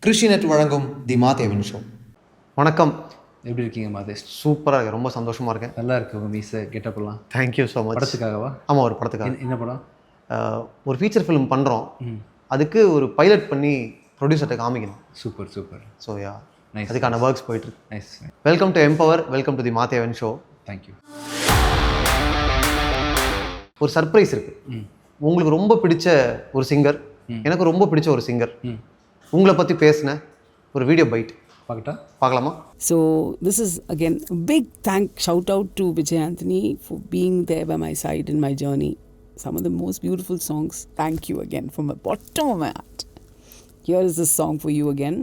கிருஷிநெட் வழங்கும் தி மாதேவன் ஷோ. வணக்கம், எப்படி இருக்கீங்க மாதேஷ்? சூப்பராக இருக்கு, ரொம்ப சந்தோஷமாக இருக்கேன். நல்லா இருக்கு உங்கள் மீஸை கெட்டப்பெல்லாம். Thank you so much. படத்துக்காகவா? ஆமாம், ஒரு படத்துக்காக. என்ன படம்? ஒரு ஃபீச்சர் ஃபிலிம் பண்ணுறோம். அதுக்கு ஒரு பைலட் பண்ணி ப்ரொடியூசர்கிட்ட காமிக்கணும். Super super. So yeah, nice. அதுக்கான ஒர்க்ஸ் போயிட்டுருக்கு. Nice. Welcome to empower, welcome to the Mahadevan show. Thank you. ஒரு சர்ப்ரைஸ் இருக்குது. உங்களுக்கு ரொம்ப பிடிச்ச ஒரு சிங்கர், எனக்கு ரொம்ப பிடிச்ச ஒரு சிங்கர், உங்களை பற்றி பேசின ஒரு வீடியோ பைட் பார்க்கலாமா? So this is again a big shout out to Vijay Anthony for being there by my side in my journey. Some of the most beautiful songs. Thank you again from the bottom of my heart. Here is this song for you again.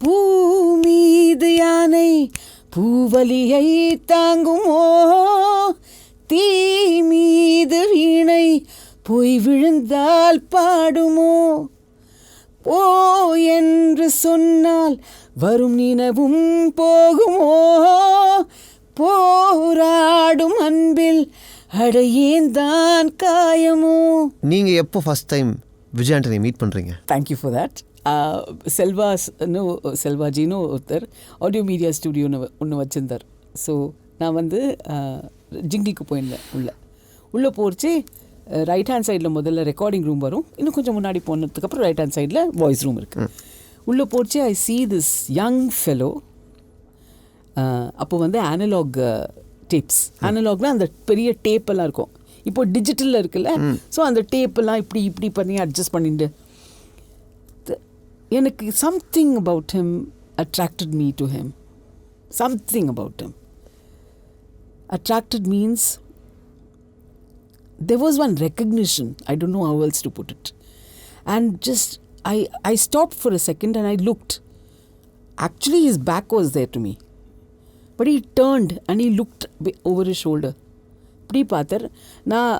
பூமீது யானை பூவலியை தாங்குமோ, தீ மீது வீணை போய் விழுந்தால் பாடுமோ, போ என்று சொன்னால் வரும் நினைவும் போகுமோ, போராடும் அன்பில் அடையேந்தான் காயமோ. நீங்கள் எப்போ first time Vijay Antony meet பண்ணுறீங்க? Thank you for that. செல்வாஜின்னு ஒருத்தர் ஆடியோ மீடியா ஸ்டுடியோன்னு ஒன்று வச்சுருந்தார். ஸோ நான் ஜிங்கிக்கு போயிருந்தேன். உள்ளே போச்சு. ரைட் ஹேண்ட் சைடில் முதல்ல ரெக்கார்டிங் ரூம் வரும், இன்னும் கொஞ்சம் முன்னாடி போனதுக்கப்புறம் ரைட் ஹேண்ட் சைடில் வாய்ஸ் ரூம் இருக்குது. உள்ளே போச்சு. ஐ சீ திஸ் யங் ஃபெலோ. அப்போ அனலாக் டேப்ஸ், அனலாக்னால் அந்த பெரிய டேப்பெல்லாம் இருக்கும். இப்போ டிஜிட்டலில் இருக்குல்ல, ஸோ அந்த டேப்பெல்லாம் இப்படி பண்ணி அட்ஜஸ்ட் பண்ணிட்டு எனக்கு something about him attracted me to him. Something about him attracted means there was one recognition. I don't know how else to put it. And just I stopped for a second and I looked. Actually his back was there to me, but he turned and he looked over his shoulder. இப்படி பார்த்தார். நான்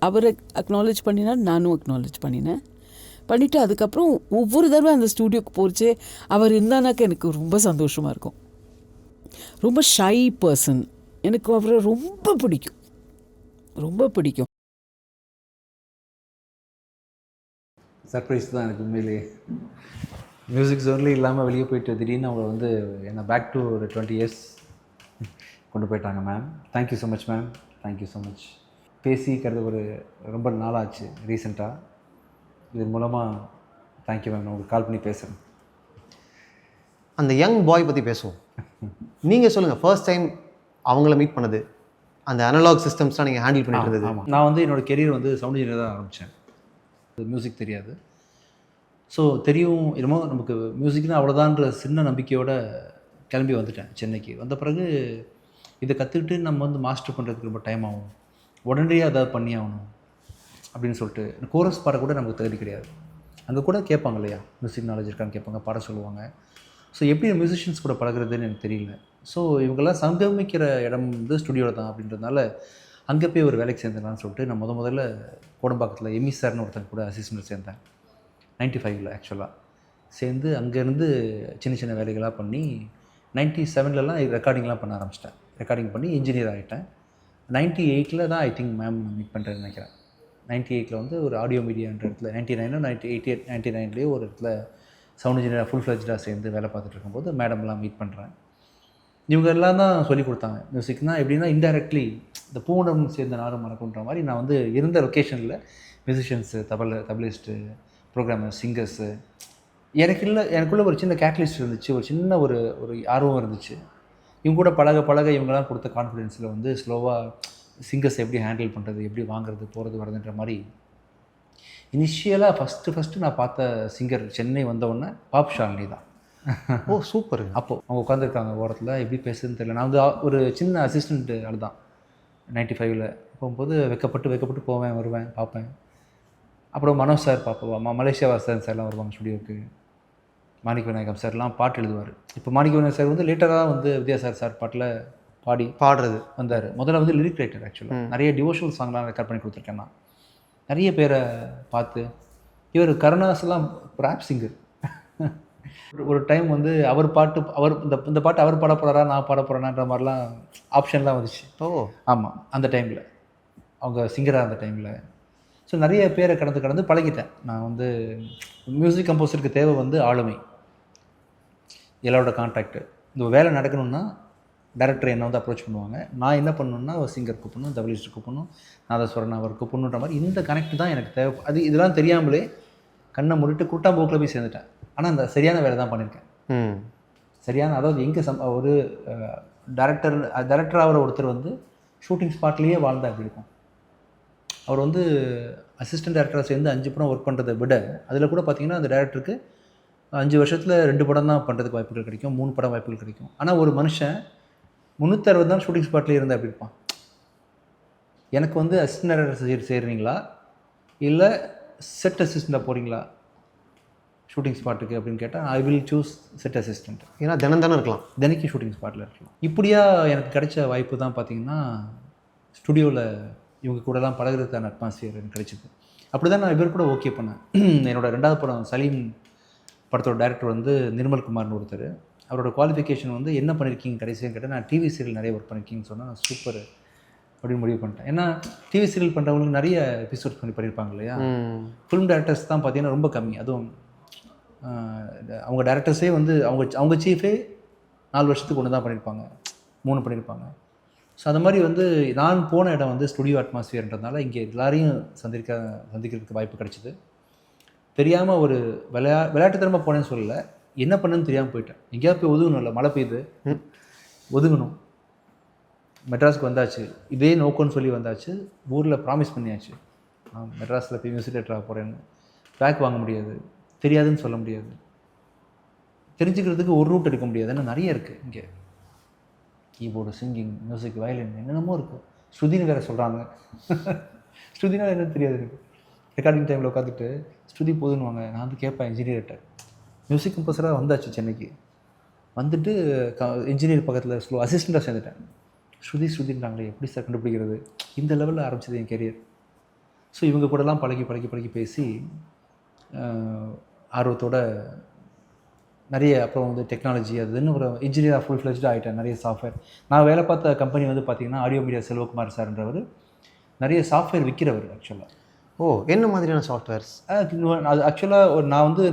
அவரை acknowledge பண்ணினா, நானும் acknowledge பண்ணிவிட்டு அதுக்கப்புறம் ஒவ்வொரு தடவை அந்த ஸ்டூடியோக்கு போச்சு அவர் இருந்தானாக்க எனக்கு ரொம்ப சந்தோஷமாக இருக்கும். ரொம்ப ஷை பர்சன். எனக்கு அவரை ரொம்ப பிடிக்கும். சர்ப்ரைஸ் தான் எனக்கு உண்மையிலேயே. மியூசிக் ஜோன்லேயே இல்லாமல் வெளியே போயிட்டு திடீர்னு அவங்க என்னை பேக் டு ஒரு 20 years கொண்டு போயிட்டாங்க. Ma'am, thank you so much ma'am. Thank you so much. பேசிக்கிறது ரொம்ப நாளாச்சு ரீசெண்டாக. இதன் மூலமாக தேங்க்யூ மேம். நான் உங்களுக்கு கால் பண்ணி பேசுகிறேன். அந்த யங் பாய் பற்றி பேசுவோம். நீங்கள் சொல்லுங்கள், ஃபர்ஸ்ட் டைம் அவங்கள மீட் பண்ணது, அந்த அனலாக் சிஸ்டம்ஸ்லாம் நீங்கள் ஹேண்டில் பண்ணிட்டு இருந்தது. ஆமாம், நான் என்னோடய கெரியர் சவுண்ட் இன்ஜினியர் தான் ஆரம்பித்தேன். மியூசிக் தெரியாது. ஸோ தெரியும் என்னமோ நமக்கு மியூசிக்னால் அவ்வளோதான்ற சின்ன நம்பிக்கையோடு கிளம்பி வந்துட்டேன் சென்னைக்கு. வந்த பிறகு இதை கற்றுக்கிட்டு நம்ம மாஸ்டர் பண்ணுறதுக்கு ரொம்ப டைம் ஆகும், உடனடியாக அதை பண்ணி ஆகணும் அப்படின்னு சொல்லிட்டு. கோரஸ் பாட கூட நமக்கு தகுதி கிடையாது. அங்கே கூட கேட்பாங்க இல்லையா, மியூசிக் நாலேஜ் இருக்கான்னு கேட்பாங்க, பாட சொல்லுவாங்க. ஸோ எப்படி மியூசிஷியன்ஸ் கூட பழகிறதுன்னு எனக்கு தெரியல. ஸோ இவங்கெல்லாம் சங்கமிக்கிற இடம் ஸ்டுடியோவில் தான் அப்படின்றதுனால அங்கே போய் ஒரு வேலைக்கு சேர்ந்துடலான்னு சொல்லிட்டு நான் முதல்ல கோடம்பாக்கத்தில் எம்இ சார்னு ஒருத்தங்க கூட அசிஸ்டன்ட் சேர்ந்தேன். 95 ஆக்சுவலாக சேர்ந்து அங்கேருந்து சின்ன வேலைகளாக பண்ணி 97லலாம் ரெக்கார்டிங்லாம் பண்ண ஆரம்பிச்சிட்டேன். ரெக்கார்டிங் பண்ணி இன்ஜினியர் ஆகிட்டேன். 98 தான் ஐ திங்க் மேம் மீட் பண்ணுறேன்னு நினைக்கிறேன். 98 ஒரு ஆடியோ மீடியான்ற இடத்துல 99 ஒரு இடத்துல சவுண்ட் இன்ஜினியராக ஃபுல் ஃப்ளெஜ்டாக சேர்ந்து வேலை பார்த்துட்டு இருக்கும்போது மேடம்லாம் மீட் பண்ணுறேன். இவங்க எல்லாம் தான் சொல்லிக் கொடுத்தாங்க மியூசிக்னால் எப்படின்னா இன்டைரக்ட்லி இந்த பூனம் சேர்ந்த நாரும் மறக்குன்ற மாதிரி. நான் இருந்த லொக்கேஷனில் மியூசிஷியன்ஸு, தபலிஸ்ட்டு, ப்ரோக்ராமர், சிங்கர்ஸு, எனக்குள்ளே ஒரு சின்ன கேட்டலிஸ்ட் இருந்துச்சு, ஒரு சின்ன ஒரு ஆர்வம் இருந்துச்சு. இவங்க கூட பழக இவங்கெல்லாம் கொடுத்த கான்ஃபிடென்ஸில் ஸ்லோவாக சிங்கர்ஸ் எப்படி ஹேண்டில் பண்ணுறது, எப்படி வாங்குறது, போகிறது வரதுன்ற மாதிரி. இனிஷியலாக ஃபஸ்ட்டு நான் பார்த்த சிங்கர் சென்னை வந்தவுடனே பாப் ஷாலினி தான். ஓ சூப்பர். அப்போது அவங்க உட்காந்துருக்காங்க ஓரத்தில், எப்படி பேசுறதுன்னு தெரியல. நான் ஒரு சின்ன அசிஸ்டண்ட் ஆள் தான். 95 போகும்போது வெக்கப்பட்டு போவேன், வருவேன், பார்ப்பேன். அப்புறம் மனோஜ் சார் பார்ப்போம், மலேசியா வாசன் சார்லாம் வருவாங்க ஸ்டுடியோவுக்கு. மாணிக்க விநாயகம் சார்லாம் பாட்டு எழுதுவார். இப்போ மாணிக்க விநாயகம் சார் லேட்டராக தான் வித்யாசார் சார் பாட்டில் பாடுறது வந்தார். முதல்ல லிரிக் ரைட்டர். ஆக்சுவலாக நிறைய டிவோஷனல் சாங்லாம் ரெக்கார்ட் பண்ணி கொடுத்துருக்கேன் நான். நிறைய பேரை பார்த்து. இவர் கருணாஸ்லாம் ராப் சிங்கர். ஒரு டைம் அவர் பாட்டு இந்த பாட்டு அவர் பாட போகிறாரா, நான் பாட போகிறேனான்ற மாதிரிலாம் ஆப்ஷன்லாம் வந்துச்சு. ஓ ஆமாம், அந்த டைமில் அவங்க சிங்கராக அந்த டைமில். ஸோ நிறைய பேரை கடந்து பழகிட்டேன். நான் வந்து மியூசிக் கம்போசருக்கு தேவை வந்து ஆளுமை, எல்லாரோட கான்டாக்டு. இந்த வேலை நடக்கணும்னா டேரக்டர் என்னை வந்து அப்ரோச் பண்ணுவாங்க. நான் என்ன பண்ணணுன்னா ஒரு சிங்கர் கூப்பிடணும், தபலிஸ்ட் கூப்பிடணும், நாதஸ்வரன் அவர் கூப்பிடணுன்ற மாதிரி இந்த கனெக்ட் தான் எனக்கு தேவை. இதெல்லாம் தெரியாமலே கண்ணை மூடிட்டு கூட்டாம்போக்கில் போய் சேர்ந்துட்டேன். ஆனால் அந்த சரியான வேலை தான் பண்ணியிருக்கேன். சரியான, அதாவது எங்கே ஒரு டேரக்டர் ஆகிற ஒருத்தர் வந்து ஷூட்டிங் ஸ்பாட்லேயே வாழ்ந்தா எப்படி இருக்கும். அவர் வந்து அசிஸ்டன்ட் டேரக்டராக சேர்ந்து 5 படம் ஒர்க் பண்ணுறதை விட அதில் கூட பார்த்திங்கன்னா அந்த டேரக்டருக்கு 5 வருஷத்தில் 2 படம் தான் பண்ணுறதுக்கு வாய்ப்புகள் கிடைக்கும், 3 படம் வாய்ப்புகள் கிடைக்கும். ஆனால் ஒரு மனுஷன் 360 நாள் ஷூட்டிங் ஸ்பாட்லேயே இருந்தால் எப்படி இருப்பான். எனக்கு வந்து அசிஸ்டன்ட் டேரக்டர் சேர்றீங்களா இல்லை செட் அசிஸ்டண்ட்டாக போகிறீங்களா ஷூட்டிங் ஸ்பாட்டுக்கு அப்படின்னு கேட்டால் I will choose set assistant. ஏன்னா தினம் இருக்கலாம், தினைக்கு ஷூட்டிங் ஸ்பாட்டில் இருக்கலாம். இப்படியா எனக்கு கிடைச்ச வாய்ப்பு தான் பார்த்திங்கன்னா ஸ்டுடியோவில் இவங்க கூடலாம் பழகிறதுக்கான அட்மாஸ்பியர் எனக்கு கிடைச்சிது. அப்படி தான் நான் இவர் கூட ஓகே பண்ணேன். என்னோடய 2வது படம் சலீம் படத்தோட டேரக்டர் வந்து நிர்மல் குமார்னு ஒருத்தர். அவரோட குவாலிஃபிகேஷன் வந்து என்ன பண்ணியிருக்கீங்க கடைசியாக கேட்டால் நான் டிவி சீரியல் நிறைய ஒர்க் பண்ணியிருக்கீங்கன்னு சொன்னால் நான் சூப்பர் அப்படின்னு முடிவு பண்ணிட்டேன். ஏன்னா டிவி சீரியல் பண்ணுறவங்களுக்கு நிறைய எபிசோட்ஸ் பண்ணியிருப்பாங்க இல்லையா. ஃபிலிம் டேரக்டர்ஸ் தான் பார்த்தீங்கன்னா ரொம்ப கம்மி. அதுவும் அவங்க டேரக்டர்ஸே வந்து அவங்க சீஃபே 4 வருஷத்துக்கு ஒன்று தான் பண்ணியிருப்பாங்க, 3 பண்ணியிருப்பாங்க. ஸோ அந்த மாதிரி வந்து நான் போன இடம் வந்து ஸ்டுடியோ அட்மாஸ்பியர்ன்றதுனால இங்கே எல்லாரையும் சந்திக்கிறதுக்கு வாய்ப்பு கிடைச்சிது. தெரியாமல் ஒரு விளையாட்டுத்தனமாக போனேன்னு சொல்லலை, என்ன பண்ணுன்னு தெரியாமல் போயிட்டேன். எங்கேயாவது போய் ஒதுங்கணும், இல்லை மழை பெய்யுது ஒதுங்கணும். மெட்ராஸுக்கு வந்தாச்சு, இதே நோக்கம்னு சொல்லி வந்தாச்சு. ஊரில் ப்ராமிஸ் பண்ணியாச்சு, நான் மெட்ராஸில் போய் மியூசிக் டேரக்டராக போகிறேன்னு. பேக் வாங்க முடியாது, தெரியாதுன்னு சொல்ல முடியாது, தெரிஞ்சுக்கிறதுக்கு ஒரு ரூட் எடுக்க முடியாது. ஏன்னா நிறைய இருக்குது இங்கே, கீபோர்டு, சிங்கிங், மியூசிக், வயலின், என்னென்னமோ இருக்குது. ஸ்ருதின்னு வேறு சொல்கிறாங்க. ஸ்ருதினால் என்னன்னு தெரியாது எனக்கு. ரெக்கார்டிங் டைமில் உட்காந்துட்டு ஸ்ருதி போதுன்னுவாங்க. நான் வந்து கேட்பேன் இன்ஜினியர்கிட்ட. மியூசிக் கம்போசராக வந்தாச்சு சென்னைக்கு, வந்துட்டு இன்ஜினியர் பக்கத்தில் அசிஸ்டண்ட்டாக சேர்ந்துட்டேன். ஸ்ருதின்றாங்களே எப்படி சார் கண்டுபிடிக்கிறது. இந்த லெவலில் ஆரம்பிச்சது என் கெரியர். ஸோ இவங்க கூடலாம் பழகி பேசி ஆர்வத்தோட நிறைய, அப்புறம் வந்து டெக்னாலஜி அதுன்னு ஒரு இன்ஜினியராக ஃபுல் ஃப்ளெஜ்டாக ஆகிட்டேன். நிறைய சாஃப்ட்வேர், நான் வேலை பார்த்த கம்பெனி வந்து பார்த்திங்கன்னா ஆடியோ மீடியா செல்வகுமார் சார்ன்றவர் நிறைய சாஃப்ட்வேர் விற்கிறவர். ஆக்சுவலாக என்ன மாதிரியான சாஃப்ட்வேர்ஸ்? அது ஆக்சுவலாக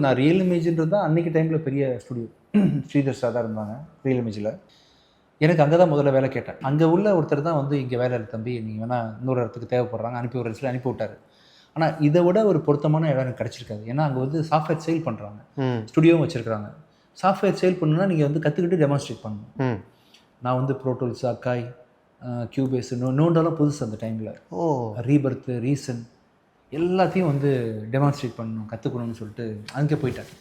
நான் ரியல் இமேஜ்ன்றது தான் அன்றைக்கி டைமில் பெரிய ஸ்டுடியோ. ஸ்ரீதர் சார் தான் இருந்தாங்க ரியல் இமேஜில். எனக்கு அங்கே தான் முதல்ல வேலை கேட்டேன். அங்கே உள்ள ஒருத்தர் தான் வந்து இங்கே வேலை தம்பி நீங்கள் வேணால் இன்னொரு இடத்துக்கு தேவைப்படுறாங்க அனுப்பி ஒரு இடத்துல அனுப்பி விட்டார். ஆனால் இதை விட ஒரு பொருத்தமான இடம் எனக்கு கிடச்சிருக்காது. ஏன்னா அங்கே வந்து சாஃப்ட்வேர் சேல் பண்ணுறாங்க, ஸ்டுடியோவும் வச்சுருக்காங்க. சாஃப்ட்வேர் சேல் பண்ணுன்னா நீங்கள் வந்து கற்றுக்கிட்டு டெமான்ஸ்ட்ரேட் பண்ணணும். நான் வந்து ப்ரோட்டூல்ஸ், அக்காய், கியூபேஸ், நோண்டெல்லாம் புதுசு அந்த டைமில். ரீபர்த்து, ரீசன் எல்லாத்தையும் வந்து டெமான்ஸ்ட்ரேட் பண்ணணும், கற்றுக்கணும்னு சொல்லிட்டு அங்கே போயிட்டேன்.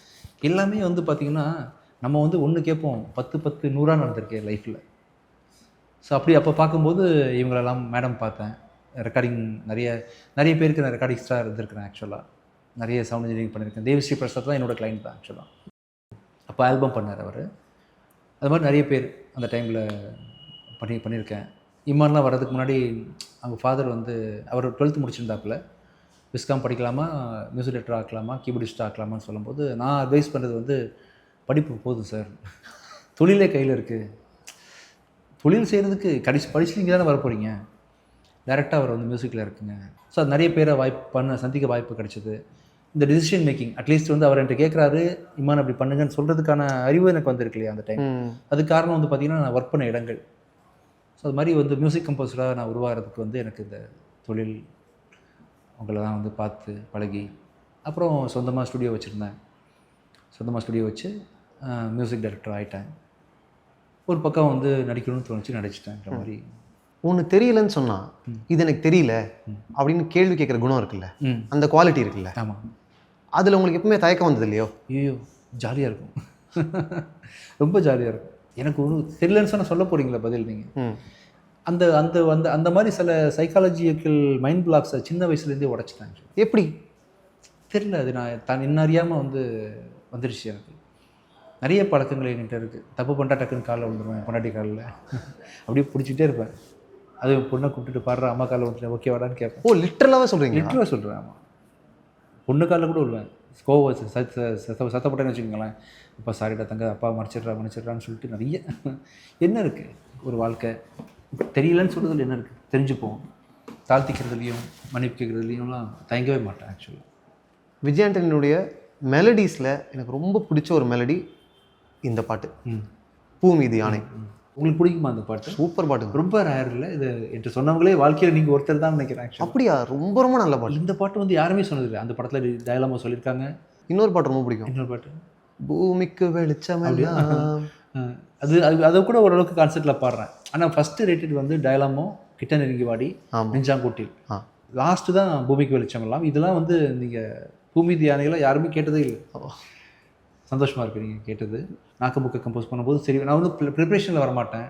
எல்லாமே வந்து பார்த்திங்கன்னா நம்ம வந்து ஒன்று கேட்போம், 10 100 நடந்திருக்கேன் லைஃப்பில். ஸோ அப்படி அப்போ பார்க்கும்போது இவங்களெல்லாம் மேடம் பார்த்தேன். ரெக்கார்டிங் நிறைய பேருக்கு நான் ரெக்கார்டிங்ஸ்டாக இருந்திருக்கிறேன். ஆக்சுவலாக நிறைய சவுண்ட் இன்ஜினியரிங் பண்ணியிருக்கேன். தேவிஸ்ரீ பிரசாத் தான் என்னோடய கிளைண்ட் தான் ஆக்சுவலாக. அப்போ ஆல்பம் பண்ணார் அவர். அது மாதிரி நிறைய பேர் அந்த டைமில் பண்ணியிருக்கேன். இம்மான்லாம் வர்றதுக்கு முன்னாடி அவங்க ஃபாதர் வந்து அவர் 12th முடிச்சிருந்தாப்புல. விஸ்காம் படிக்கலாமா, மியூசிக் டேரக்டர் ஆக்கலாமா, கீபோர்டிஸ்ட் ஆக்கலாமான்னு சொல்லும்போது நான் அட்வைஸ் பண்ணுறது வந்து படிப்பு போதும் சார், தொழிலே கையில் இருக்குது, தொழில் செய்கிறதுக்கு படிச்சு நீங்கள் தானே வர போகிறீங்க, டேரெக்டாக அவர் வந்து மியூசிக்கில் இருக்குங்க. ஸோ அது நிறைய பேரை சந்திக்க வாய்ப்பு கிடைச்சிது. இந்த டிசிஷன் மேக்கிங் அட்லீஸ்ட் வந்து அவர் என்கிட்ட கேட்குறாரு, இம்மான் அப்படி பண்ணுங்கன்னு சொல்கிறதுக்கான அறிவு எனக்கு வந்திருக்கு இல்லையா அந்த டைம். அது காரணம் வந்து பார்த்திங்கன்னா நான் ஒர்க் பண்ண இடங்கள். ஸோ அது மாதிரி வந்து மியூசிக் கம்போசராக நான் உருவாகிறதுக்கு வந்து எனக்கு இந்த தொழில் அவங்கள தான் வந்து பார்த்து பழகி, அப்புறம் சொந்தமாக ஸ்டுடியோ வச்சுருந்தேன். சொந்தமாக ஸ்டுடியோ வச்சு மியூசிக் டைரக்டர் ஆகிட்டேன். ஒரு பக்கம் வந்து நடிக்கணும்னு தோணுச்சு, நடிச்சிட்டேன்ற மாதிரி. ஒன்று தெரியலன்னு சொன்னால் இது எனக்கு தெரியல அப்படின்னு கேள்வி கேட்குற குணம் இருக்குல்ல, அந்த குவாலிட்டி இருக்குல்ல. ஆமாம். அதில் உங்களுக்கு எப்பவுமே தயக்கம் வந்தது இல்லையோ? ஐயோ ஜாலியாக இருக்கும், ரொம்ப ஜாலியாக இருக்கும். எனக்கு ஒன்றும் தெரியலன்னு சொன்னால் சொல்ல போகிறீங்களா பதில் நீங்கள்? அந்த அந்த அந்த அந்த மாதிரி சில சைக்காலஜிக்கல் மைண்ட் பிளாக்ஸை சின்ன வயசுலேருந்தே உடச்சிட்டேன். எப்படி தெரியல, அது நான் என்ன அறியாமல் வந்து வந்துடுச்சு. எனக்கு நிறைய பழக்கங்கள் என்கிட்ட இருக்குது. தப்பு பண்ணிட்டா டக்குன்னு காலில் விழுந்துருவேன், பொண்டாட்டி காலில் அப்படியே பிடிச்சிட்டே இருப்பேன். அது பொண்ணை கூப்பிட்டுட்டு பாடுற அம்மா காலில் வந்துட்டு ஓகே வாடான்னு கேட்பேன். ஓ லிட்டரலாகவே சொல்கிறீங்க? லிட்டரலாக சொல்கிறேன். ஆமாம், பொண்ணு காலில் கூட விழுவேன். கோவம் சத்தப்பட்டேன்னு வச்சுக்கோங்களேன். அப்பா சாரிடா தங்க, அப்பா மன்னிச்சிடுறான்னு சொல்லிட்டு நிறைய என்ன இருக்குது ஒரு வாழ்க்கை. தெரியலன்னு சொல்கிறதுல என்ன இருக்குது, தெரிஞ்சுப்போம். தாழ்த்திக்கிறதுலையும் மன்னிப்பு கேட்குறதுலையும்லாம் தயங்கவே மாட்டேன் ஆக்சுவலாக. விஜய் ஆண்டனியுடைய மெலடிஸில் எனக்கு ரொம்ப பிடிச்ச ஒரு மெலடி இந்த பாட்டு, பூ மீது யானை. உங்களுக்கு பிடிக்குமா அந்த பாட்டு? சூப்பர் பாட்டு, ரொம்ப ரேர் இல்லை இது என்று சொன்னவங்களே வாழ்க்கையில் நீங்கள் ஒருத்தர் தான் நினைக்கிறேன் ஆக்சுவலாக. அப்படியா? ரொம்ப ரொம்ப நல்ல பாட்டு. இந்த பாட்டு வந்து யாருமே சொன்னதில்லை. அந்த படத்தில் டயலாமா சொல்லியிருக்காங்க. இன்னொரு பாட்டு ரொம்ப பிடிக்கும், இன்னொரு பாட்டு பூமிக்கு வெளிச்சம். அது அதை கூட ஓரளவுக்கு கான்செப்டில் பாடுறேன். ஆனால் ஃபஸ்ட்டு ரேட்டட் வந்து டயலாமோ, கிட்ட நெருங்கி வாடி, நெஞ்சாங்கூட்டில். லாஸ்ட்டு தான் பூமிக்கு வெளிச்சம் எல்லாம். இதெல்லாம் வந்து நீங்கள் பூமி தியானிகளை யாருமே கேட்டதே இல்லை. சந்தோஷமாக இருக்குது நீங்கள் கேட்டது. நாக்கு புக்கை கம்போஸ் பண்ணும்போது சரி, நான் வந்து ப்ரிப்ரேஷனில் வரமாட்டேன்,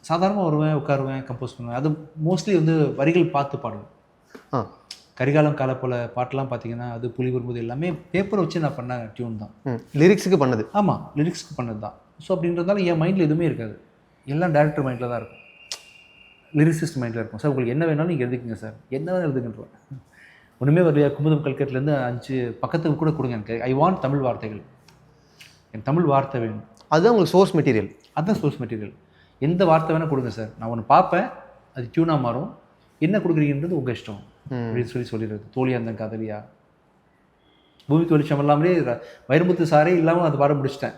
சாதாரணமாக வருவேன், உட்காருவேன், கம்போஸ் பண்ணுவேன். அது மோஸ்ட்லி வந்து வரிகள் பார்த்து பாடுவேன். கரிகாலம் கால போல் பாட்டெலாம் பார்த்தீங்கன்னா அது புலி வரும்போது எல்லாமே பேப்பரை வச்சு நான் பண்ண டியூன் தான். லிரிக்ஸுக்கு பண்ணது. ஆமாம், லிரிக்ஸ்க்கு பண்ணது தான். ஸோ அப்படின்றதால என் மைண்டில் எதுவுமே இருக்காது, எல்லாம் டேரக்டர் மைண்டில் தான் இருக்கும், லிரிசிஸ்ட் மைண்டில் இருக்கும். சார் உங்களுக்கு என்ன வேணாலும் நீங்கள் எழுதிக்கிங்க சார், என்ன வேணும் எழுதுங்கன்றேன். ஒன்றுமே வரலையா, குமுதம் கல்கட்டிலேருந்து 5 பக்கத்துக்கு கூட கொடுங்க எனக்கு. ஐ வாண்ட் தமிழ் வார்த்தைகள், எனக்கு தமிழ் வார்த்தை வேணும். அதுதான் உங்களுக்கு சோர்ஸ் மெட்டீரியல். அதுதான் சோர்ஸ் மெட்டீரியல். எந்த வார்த்தை வேணால் கொடுங்க சார், நான் ஒன்று பார்ப்பேன், அது டியூனாக மாறும், என்ன கொடுக்குறீங்கன்றது உங்கள் இஷ்டம் அப்படின்னு சொல்லிடுறது. தோழியாக இருந்தேன் காதலியா, பூமிக்கு வெளிச்சம் இல்லாமலே வைரமுத்து சாரே இல்லாமல் அதை பாட முடிச்சிட்டேன்.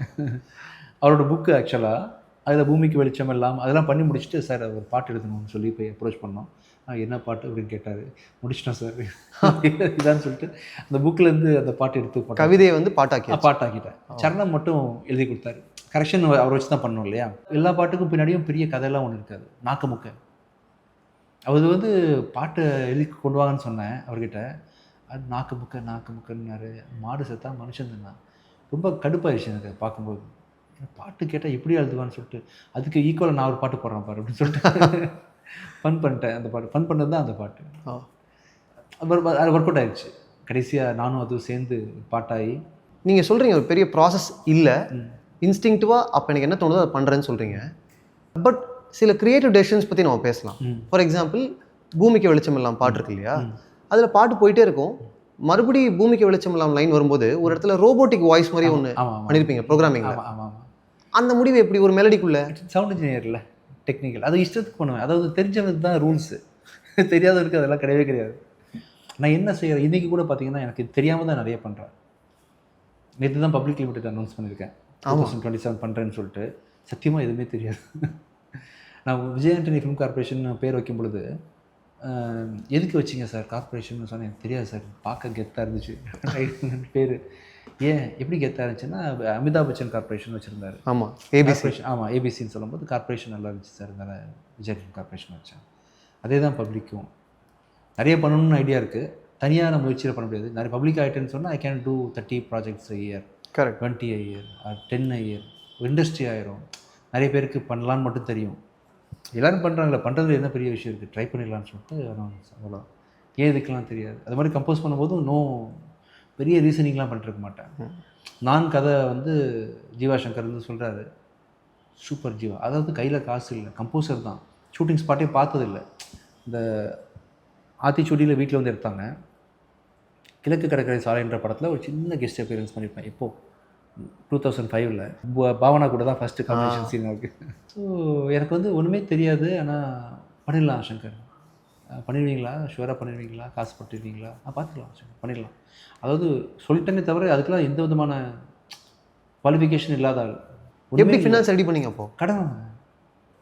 அவரோட புக்கு ஆக்சுவலாக அதில் பூமிக்கு வெளிச்சம் எல்லாம் அதெல்லாம் பண்ணி முடிச்சுட்டு, சார் ஒரு பாட்டு எழுதணும்னு சொல்லி போய் அப்ரோச் பண்ணோம். என்ன பாட்டு அப்படின்னு கேட்டார். முடிச்சிட்டோம் சார் இதான்னு சொல்லிட்டு அந்த புக்கிலேருந்து அந்த பாட்டு எடுத்து கவிதையை வந்து பாட்டாக்கிட்டேன். சரணம் மட்டும் எழுதி கொடுத்தாரு. கரெக்ஷன் அவரை வச்சு தான் பண்ணோம் இல்லையா. எல்லா பாட்டுக்கும் பின்னாடியும் பெரிய கதையெல்லாம் ஒன்று இருக்காது. நாக்கு முக்க அவர் வந்து பாட்டை எழுதி கொண்டு வாங்கன்னு சொன்னேன் அவர்கிட்ட. அது நாக்கு முக்கன்னாரு. மாடு செத்தா மனுஷன் தான். ரொம்ப கடுப்பாயிடுச்சு எனக்கு பார்க்கும்போது. பாட்டு கேட்டால் எப்படி எழுதுவான்னு சொல்லிட்டு, அதுக்கு ஈக்குவலாக நான் ஒரு பாட்டு போடுறேன் பாரு அப்படின்னு சொல்லிட்டு ஃபன் பண்ணிட்டேன். அந்த பாட்டு ஃபன் பண்ணது தான் அந்த பாட்டு. அது ஒர்க் அவுட் ஆயிடுச்சு. கடைசியாக நானும் அதுவும் சேர்ந்து பாட்டாகி. நீங்கள் சொல்கிறீங்க ஒரு பெரிய ப்ராசஸ் இல்லை, இன்ஸ்டிங்க்டிவாக அப்போ எனக்கு என்ன தோணுதோ அதை பண்ணுறேன்னு சொல்கிறீங்க. பட் சில கிரியேட்டிவ் டெசிஷன்ஸ் பற்றி நம்ம பேசலாம். ஃபார் எக்ஸாம்பிள், பூமிக்கு வெளிச்சம் இல்லாமல் பாட்டு இருக்கு இல்லையா, அதில் பாட்டு போயிட்டே இருக்கும், மறுபடியும் பூமிக்கு வெளிச்சம் இல்லாமல் லைன் வரும்போது ஒரு இடத்துல ரோபோட்டிக் வாய்ஸ் மாதிரி ஒன்று பண்ணியிருப்பீங்க ப்ரோக்ராமிங்கில். அந்த முடிவு எப்படி ஒரு மெலடிக்குள்ள? சவுண்ட் இன்ஜினியரில் டெக்னிக்கல், அது இஷ்டத்துக்கு பண்ணுவேன். அதாவது தெரிஞ்சது தான் ரூல்ஸு, தெரியாதவருக்கு அதெல்லாம் கிடையவே கிடையாது. நான் என்ன செய்கிறேன், இன்றைக்கி கூட பார்த்தீங்கன்னா எனக்கு தெரியாமல் தான் நிறைய பண்ணுறேன். நேற்று தான் பப்ளிக் லிமிட்டட் அனௌன்ஸ் பண்ணியிருக்கேன் 2027 பண்ணுறேன்னு சொல்லிட்டு. சத்தியமாக எதுவுமே தெரியாது. நான் விஜய் ஆண்டனி ஃபிலிம் கார்பரேஷன் பேர் வைக்கும் பொழுது, எதுக்கு வச்சிங்க சார் கார்பரேஷன் சொன்னேன். எனக்கு தெரியாது சார், பார்க்க கெத்தாக இருந்துச்சு பேர். ஏன் எப்படி கெத்தாக இருந்துச்சுன்னா, அமிதாப் பச்சன் கார்பரேஷன் வச்சுருந்தாரு. ஆமாம், ஏபிசி. ஆமாம், ஏபிசின்னு சொல்லும்போது கார்பரேஷன் நல்லா இருந்துச்சு சார், அதனால் விஜய் ஃபிலிம் கார்பரேஷன் வச்சேன். அதே தான் பப்ளிக்கும் நிறைய பண்ணணும்னு ஐடியா இருக்குது. தனியாக முயற்சியில் பண்ண முடியாது. நிறைய பப்ளிக் ஆகிட்டேன்னு சொன்னால் I can do 30 projects a year, correct, 20 a year, 10 a year. Industry ஆயிரும். நிறைய பேருக்கு பண்ணலான்னு மட்டும் தெரியும். எல்லோரும் பண்ணுறாங்களே, பண்ணுறதுல என்ன பெரிய விஷயம் இருக்குது, ட்ரை பண்ணிடலான்னு சொல்லிட்டு அவ்வளோ. ஏன் இதுக்கெல்லாம் தெரியாது. அது மாதிரி கம்போஸ் பண்ணும்போதும் பெரிய ரீசனிங்லாம் பண்ணிட்டுருக்க மாட்டேன். நான் கதை வந்து ஜீவா சங்கர் வந்து சொல்கிறாரு, சூப்பர் ஜீவா, அதாவது கையில் காசு இல்லை, கம்போசர் தான், ஷூட்டிங் ஸ்பாட்டே பார்த்ததில்லை. இந்த ஆத்திச்சூடியில் வீட்டில் வந்து எடுத்தாங்க. கிழக்கு கடற்கரை சாலைன்ற படத்தில் ஒரு சின்ன கெஸ்ட் அப்பியரன்ஸ் பண்ணியிருப்பேன். இப்போது 2005 பாவனா கூட தான் ஃபஸ்ட்டு காம்பினேஷன் சீன் இருக்குது. ஸோ எனக்கு வந்து ஒன்றுமே தெரியாது. ஆனால் பண்ணிடலாம் சங்கர், பண்ணிடுவீங்களா, ஷுவராக பண்ணிடுவீங்களா, காசு பட்டுருவீங்களா, பார்த்துக்கலாம் சங்கர், பண்ணிடலாம். அதாவது சொல்லிட்டேனே தவிர அதுக்கெலாம் எந்த விதமான குவாலிஃபிகேஷன் இல்லாத ஆள். எப்படி ஃபினான்ஸ் ரெடி பண்ணிங்க? அப்போது கடன்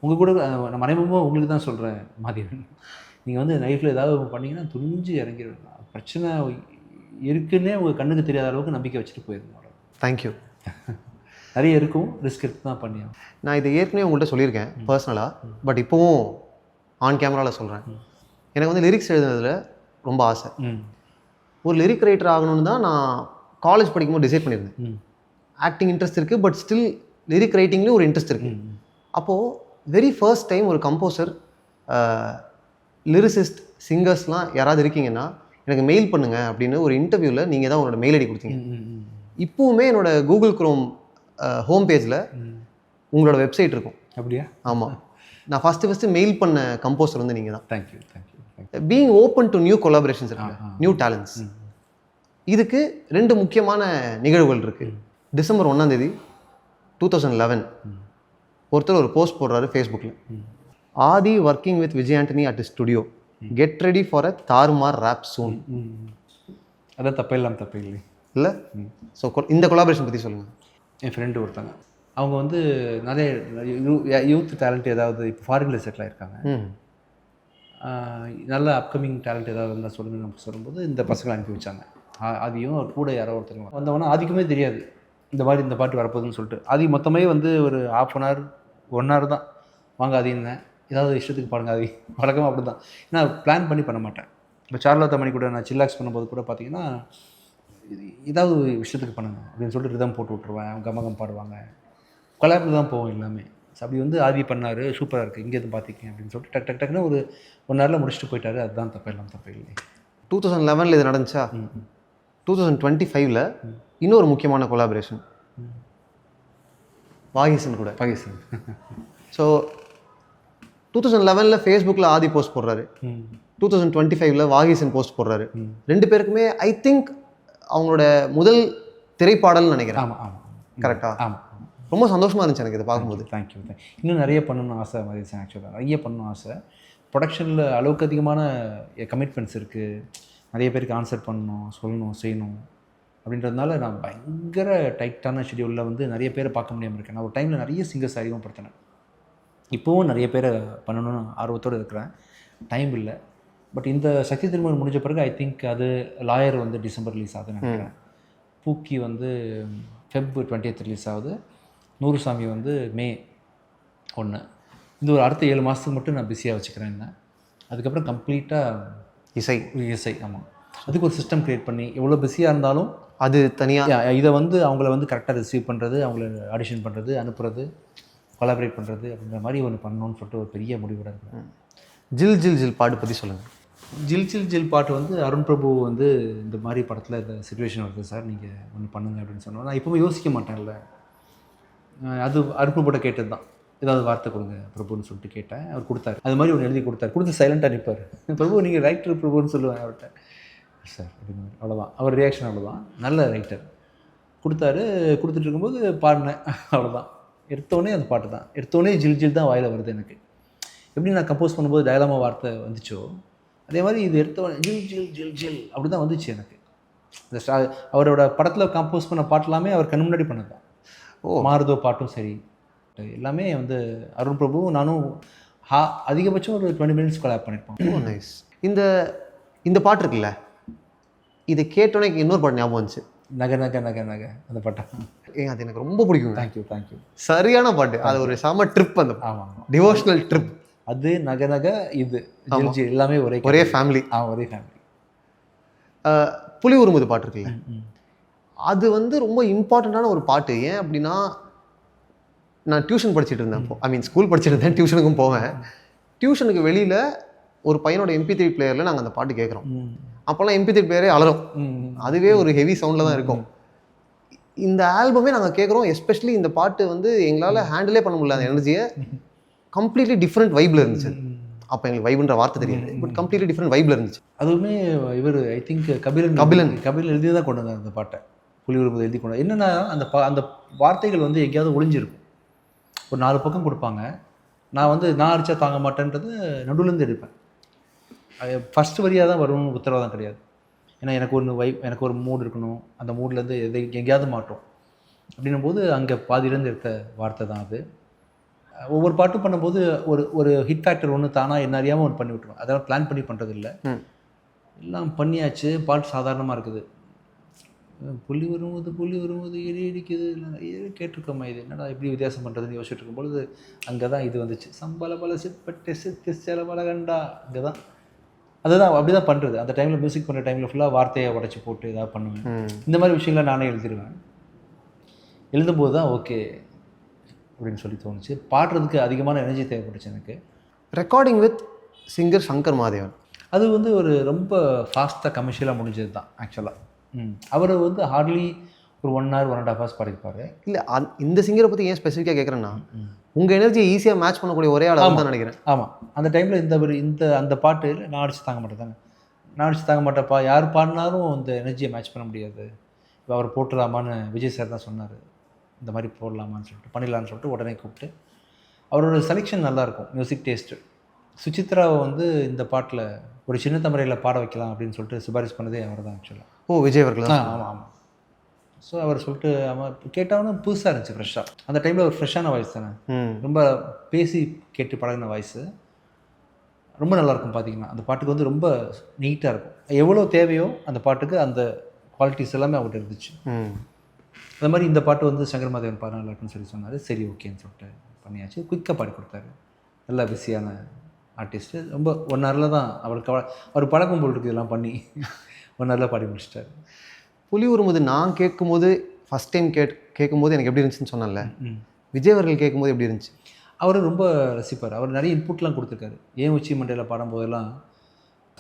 உங்கள் கூட நான் மறைமுகமாக உங்களுக்கு தான் சொல்கிறேன் மாதிவன், நீங்கள் வந்து லைஃப்பில் ஏதாவது பண்ணிங்கன்னா துணிஞ்சு இறங்கிடுவீங்க. பிரச்சனை இருக்குன்னே உங்கள் கண்ணுக்கு தெரியாத அளவுக்கு நம்பிக்கை வச்சுட்டு போயிருங்க. தேங்க்யூ. நிறைய இருக்கும், ரிஸ்க் எடுத்து தான் பண்ணியா. நான் இதை ஏற்கனவே உங்கள்கிட்ட சொல்லியிருக்கேன் பர்சனலாக, பட் இப்போவும் ஆன் கேமராவில் சொல்கிறேன். எனக்கு வந்து லிரிக்ஸ் எழுதுனதில் ரொம்ப ஆசை. ஒரு லிரிக் ரைட்டர் ஆகணும்னு தான் நான் காலேஜ் படிக்கும்போது டிசைட் பண்ணியிருந்தேன். ஆக்டிங் இன்ட்ரெஸ்ட் இருக்குது, பட் ஸ்டில் லிரிக் ரைட்டிங்லேயும் ஒரு இன்ட்ரெஸ்ட் இருக்குது. அப்போது வெரி ஃபர்ஸ்ட் டைம் ஒரு கம்போசர், லிரிசிஸ்ட், சிங்கர்ஸ்லாம் யாராவது இருக்கீங்கன்னா எனக்கு மெயில் பண்ணுங்கள் அப்படின்னு ஒரு இன்டர்வியூவில் நீங்கள் தான் உங்களோட மெயில் ஐடி கொடுத்தீங்க. இப்போவுமே என்னோடய கூகுள் குரோம் ஹோம் பேஜில் உங்களோட வெப்சைட் இருக்கும். அப்படியா? ஆமாம். நான் ஃபஸ்ட்டு மெயில் பண்ண கம்போசர் வந்து நீங்கள் தான். Thank you. Being open to new collaborations இருக்கு, நியூ டேலண்ட்ஸ். இதுக்கு 2 முக்கியமான நிகழ்வுகள் இருக்குது. டிசம்பர் 1 2011 ஒருத்தர் ஒரு போஸ்ட் போடுறாரு ஃபேஸ்புக்கில், Aadhi working with Vijay Antony at studio get ready for a தாறுமார் ரேப் சூன். அதான் தப்பே இல்லாமல் தப்பே இல்லை. இல்லை? ஸோ இந்த கொலாபரேஷன் பற்றி சொல்லுங்கள். என் ஃப்ரெண்டு ஒருத்தங்க, அவங்க வந்து நிறைய யூத் டேலண்ட் ஏதாவது இப்போ ஃபாரினில் செட்டில் ஆகிருக்காங்க, நல்ல அப்கமிங் டேலண்ட் ஏதாவது இருந்தால் சொல்லுங்கள் நம்ம சொல்லும்போது இந்த பசங்களை அனுப்பி வச்சாங்க. ஆதியும் கூட யாரோ ஒருத்தங்க வந்தவொன்னா ஆதிக்குமே தெரியாது இந்த மாதிரி இந்த பாட்டு வரப்போகுதுன்னு சொல்லிட்டு. ஆதி மொத்தமே வந்து ஒரு 1/2 hour 1 hour தான் வாங்க ஆதின்னேன், ஏதாவது இஷ்டத்துக்கு பாருங்க ஆதி, வழக்கமாக அப்படி தான். ஏன்னா பிளான் பண்ணி பண்ண மாட்டேன். இப்போ சார்லோத்தா மணி கூட நான் சில்லாக்ஸ் பண்ணும்போது கூட பார்த்தீங்கன்னா ஏதாவது விஷயத்துக்கு பண்ணுங்க அப்படின்னு சொல்லிட்டு ரிதம் போட்டு விட்ருவேன், அவங்க கமகம் பாடுவாங்க, கொலாபில் தான் போவோம் எல்லாமே. அப்படி வந்து ஆதி பண்ணார், சூப்பராக இருக்குது, இங்கே எதுவும் பார்த்திக்கேன் அப்படின்னு சொல்லிட்டு டக் டக் டக்குன்னு ஒரு 1 hourல முடிச்சுட்டு போயிட்டாரு. அதுதான் தப்பே இல்லாமல் தப்பே இல்லை. 2011 இது நடந்துச்சா? 2025 இன்னொரு முக்கியமான கொலாபரேஷன் வாகிசன் கூட. பாகிஸ்தான். ஸோ 2011 ஃபேஸ்புக்கில் ஆதி போஸ்ட் போடுறாரு, 2025 வாகிசன் போஸ்ட் போடுறாரு. 2 பேருக்குமே ஐ திங்க் அவங்களோட முதல் திரைப்பாடல்னு நினைக்கிறேன். ஆமாம் ஆமாம், கரெக்டாக. ஆமாம், ரொம்ப சந்தோஷமாக இருந்துச்சு எனக்கு இதை பார்க்கும்போது. தேங்க்யூ. இன்னும் நிறைய பண்ணணும்னு ஆசை மாதிரி ஆக்சுவலாக நிறைய பண்ணணும் ஆசை. ப்ரொடக்ஷனில் அளவுக்கு அதிகமான கமிட்மெண்ட்ஸ் இருக்குது, நிறைய பேருக்கு ஆன்சர் பண்ணணும், சொல்லணும், செய்யணும் அப்படின்றதுனால நான் பயங்கர டைட்டான ஷெடியூலில் வந்து நிறைய பேரை பார்க்க முடியாமல் இருக்கேன். நான் ஒரு டைமில் நிறைய சிங்கர்ஸ் அறிமுகப்படுத்தினேன், இப்போவும் நிறைய பேரை பண்ணணும்னு ஆர்வத்தோடு இருக்கிறேன், டைம் இல்லை. பட் இந்த சக்தி திருமணம் முடிஞ்ச பிறகு ஐ திங்க் அது லாயர் வந்து டிசம்பர் ரிலீஸ் ஆகுதுன்னு நினைக்கிறேன், பூக்கி வந்து Feb 20th ரிலீஸ் ஆகுது, 100 சாமி வந்து May 1. இந்த ஒரு அடுத்த 7 மாதத்துக்கு மட்டும் நான் பிஸியாக வச்சுக்கிறேன் என்ன. அதுக்கப்புறம் கம்ப்ளீட்டாக இசை. ஆமாம், அதுக்கு ஒரு சிஸ்டம் க்ரியேட் பண்ணி எவ்வளோ பிஸியாக இருந்தாலும் அது தனியாக இதை வந்து அவங்கள வந்து கரெக்டாக ரிசீவ் பண்ணுறது, அவங்கள ஆடிஷன் பண்ணுறது, அனுப்புறது, கொலாபரேட் பண்ணுறது அப்படின்ற மாதிரி ஒன்று பண்ணணும்னு சொல்லிட்டு ஒரு பெரிய முடிவோட இருக்கிறேன். ஜில் ஜில் ஜில் பாட்டு பற்றி சொல்லுங்கள். ஜில் ஜில் ஜில் பாட்டு வந்து அருண் பிரபு வந்து இந்த மாதிரி படத்தில் இந்த சுச்சுவேஷன் வருது சார், நீங்கள் ஒன்று பண்ணுங்க அப்படின்னு சொன்னோம். நான் இப்போவும் யோசிக்க மாட்டேன்ல, அது அருண் பிரபுட்ட கேட்டது தான், ஏதாவது வார்த்தை கொடுங்க பிரபுன்னு சொல்லிட்டு கேட்டேன், அவர் கொடுத்தாரு. அது மாதிரி ஒன்று எழுதி கொடுத்தாரு, கொடுத்து சைலண்ட்டாக நிற்பார். பிரபு நீங்கள் ரைட்டர் பிரபுன்னு சொல்லுவேன் அவர்கிட்ட, சார் அப்படின்னு. அவ்வளோதான் அவர் ரியாக்ஷன், அவ்வளோதான். நல்ல ரைட்டர் கொடுத்தாரு. கொடுத்துட்டு இருக்கும்போது பாடினேன், அவ்வளோதான். எடுத்தோடனே அந்த பாட்டு தான், எடுத்தோடனே ஜில் ஜில் தான் வாயில் வருது எனக்கு. எப்படி நான் கம்போஸ் பண்ணும்போது டயலாமா வார்த்தை வந்துச்சோ அதே மாதிரி இது எடுத்தோடனே ஜில் ஜில் ஜில் ஜில் அப்படி தான் வந்துச்சு எனக்கு. இந்த அவரோட படத்தில் கம்போஸ் பண்ண பாட்டெல்லாமே அவர் கண்ணு முன்னாடி பண்ணது தான். மாறுதோ பாட்டும் சரி, எல்லாமே வந்து அருண் பிரபு நானும் அதிகபட்சம் ஒரு 20 minutes கொலாப் பண்ணியிருப்போம். நைஸ். இந்த பாட்டு இருக்குல்ல, இதை கேட்டோன்னே இன்னொரு பாட்டு ஞாபகம் வந்துச்சு, நகை நகை நகை நகை அந்த பாட்டா. அது எனக்கு ரொம்ப பிடிக்கும். தேங்க்யூ. சரியான சரியான பாட்டு. அது ஒரு செம ட்ரிப், அந்த ஆமாம் டிவோஷனல் ட்ரிப். அது நகை நகை இது ஜில் ஜில் எல்லாமே ஒரே ஃபேமிலி. ஒரே ஃபேமிலி. புலி உருமுது பாட்டு இருக்குல்ல, அது வந்து ரொம்ப இம்பார்ட்டண்ட்டான ஒரு பாட்டு. ஏன் அப்படின்னா, நான் டியூஷன் படிச்சுட்டு இருந்தேன், ஐ மீன் ஸ்கூல் படிச்சுட்டு இருந்தேன், டியூஷனுக்கும் போவேன். டியூஷனுக்கு வெளியில் ஒரு பையனோட MP3 பிளேயரில் நாங்கள் அந்த பாட்டு கேட்குறோம். அப்போல்லாம் MP3 பிளேயரே அலறும், அதுவே ஒரு ஹெவி சவுண்டில் தான் இருக்கும். இந்த ஆல்பமே நாங்கள் கேட்குறோம், எஸ்பெஷலி இந்த பாட்டு வந்து எங்களால் ஹேண்டிலே பண்ண முடியல. அந்த எனர்ஜியை கம்ப்ளீட்லி டிஃப்ரெண்ட் வைப்பில் இருந்துச்சு. அப்போ எங்களுக்கு வைப்ன்ற வார்த்தை தெரியாது, பட் கம்ப்ளீட்லி டிஃப்ரெண்ட் வைப்பில் இருந்துச்சு. அதுவுமே இவர் ஐ திங்க் கபிலன் எழுதி தான் கொண்டு வந்தார் அந்த பாட்டை. புலி உருமுது எழுதி கொண்டு என்னென்னா அந்த வார்த்தைகள் வந்து எங்கேயாவது ஒளிஞ்சிருக்கும். ஒரு 4 பக்கம் கொடுப்பாங்க, நான் வந்து நான் அடித்தா தாங்க மாட்டேன்றது நடுவுலேருந்து எடுப்பேன். ஃபஸ்ட்டு வரியாக தான் வரும்னு உத்தரவாதம் கிடையாது. ஏன்னா எனக்கு ஒரு மூடு இருக்கணும், அந்த மூட்லேருந்து எங்கேயாவது மாட்டோம் அப்படின்னும் போது அங்கே பாதியிலேருந்து எடுத்த வார்த்தை தான் அது. ஒவ்வொரு பாட்டும் பண்ணும்போது ஒரு ஹிட் ஃபேக்டர் ஒன்று தானாக என்ன அறியாமல் ஒன்று பண்ணி விட்டுருவோம். அதெல்லாம் பிளான் பண்ணி பண்ணுறது இல்லை, எல்லாம் பண்ணியாச்சு. பாட்டு சாதாரணமாக இருக்குது, புள்ளி வரும்போது எரி அடிக்குது, கேட்டிருக்கோமா இது என்னடா இப்படி வித்தியாசம் பண்ணுறதுன்னு யோசிச்சுட்டு இருக்கும்பொழுது அங்கே தான் இது வந்துச்சு, சம்பள பல சிற்பட்டு சித்து செல பல கண்டா. அங்கே தான் அதுதான் அப்படி தான் பண்ணுறது. அந்த டைமில் மியூசிக் பண்ணுற டைமில் ஃபுல்லாக வார்த்தையை உடச்சி போட்டு ஏதாவது பண்ணுவேன். இந்த மாதிரி விஷயங்களை நானே எழுதிடுவேன். எழுதும்போது தான் ஓகே அப்படின்னு சொல்லி தோணுச்சு. பாடுறதுக்கு அதிகமான எனர்ஜி தேவைப்பட்டுச்சு எனக்கு. Recording with singer Shankar Mahadevan, அது வந்து ஒரு ரொம்ப ஃபாஸ்ட்டாக கமர்ஷியலாக முடிஞ்சது தான் ஆக்சுவலாக. அவர் வந்து ஹார்ட்லி ஒரு 1 hour 1.5 hours பாடிப்பார். இல்லை, இந்த சிங்கரை பற்றி ஏன் ஸ்பெசிஃபிக்காக கேட்குறேன்னா, உங்கள் எனர்ஜியை ஈஸியாக மேட்ச் பண்ணக்கூடிய ஒரே ஆள் தான் நினைக்கிறேன். ஆமாம், அந்த டைமில் அந்த பாட்டு நான் அடிச்சு தாங்க மாட்டேன் தானே, நான் அடிச்சு தாங்க மாட்டேப்பா, யார் பாடினாலும் அந்த எனர்ஜியை மேட்ச் பண்ண முடியாது. இப்போ அவர் போட்டுடலாமான்னு விஜய் சார் தான் சொன்னார், இந்த மாதிரி போடலாமான்னு சொல்லிட்டு பண்ணிடலான்னு சொல்லிட்டு உடனே கூப்பிட்டு. அவரோட செலெக்ஷன் நல்லாயிருக்கும், மியூசிக் டேஸ்ட்டு சுசித்ராவை வந்து இந்த பாட்டில் ஒரு சின்ன தமிழையில் பாட வைக்கலாம் அப்படின்னு சொல்லிட்டு சிபாரிசு பண்ணதே அவர் தான் ஆக்சுவலாக. ஓ விஜய் அவர்கள் தான். ஆமாம் ஆமாம். ஸோ அவர் சொல்லிட்டு அவன் கேட்டவனும் புதுசாக இருந்துச்சு, ஃப்ரெஷ்ஷாக. அந்த டைமில் ஒரு ஃப்ரெஷ்ஷான வாய்ஸ் தானே, ரொம்ப பேசி கேட்டு பழகின வாய்ஸு. ரொம்ப நல்லாயிருக்கும் பார்த்தீங்கன்னா. அந்த பாட்டுக்கு வந்து ரொம்ப நீட்டாக இருக்கும். எவ்வளோ தேவையோ அந்த பாட்டுக்கு அந்த குவாலிட்டிஸ் எல்லாமே அவர்கிட்ட இருந்துச்சு. அது மாதிரி இந்த பாட்டு வந்து சங்கர் மாதேவன் பாரு நல்லா இருக்குன்னு சொல்லி சொன்னார். சரி ஓகேன்னு சொல்லிட்டு பண்ணியாச்சு. குயிக்காக பாடி கொடுத்தாரு. நல்லா பிஸியான ஆர்டிஸ்ட்டு. ரொம்ப 1 ஹவரில் தான் அவருக்கு அவர் பழக்கம் போல் இருக்குது இதெல்லாம் பண்ணி 1 ஹவரில் பாடி முடிச்சிட்டாரு. புலி உருமுது நான் கேட்கும்போது ஃபஸ்ட் டைம் கேட்கும்போது எனக்கு எப்படி இருந்துச்சுன்னு சொன்னேன்ல, விஜய் அவர்கள் கேட்கும்போது எப்படி இருந்துச்சு? அவர் ரொம்ப ரசிப்பார். அவர் நிறைய இன்புட்லாம் கொடுத்துருக்காரு. ஏன் உச்சி மண்டையில் பாடும்போதெல்லாம்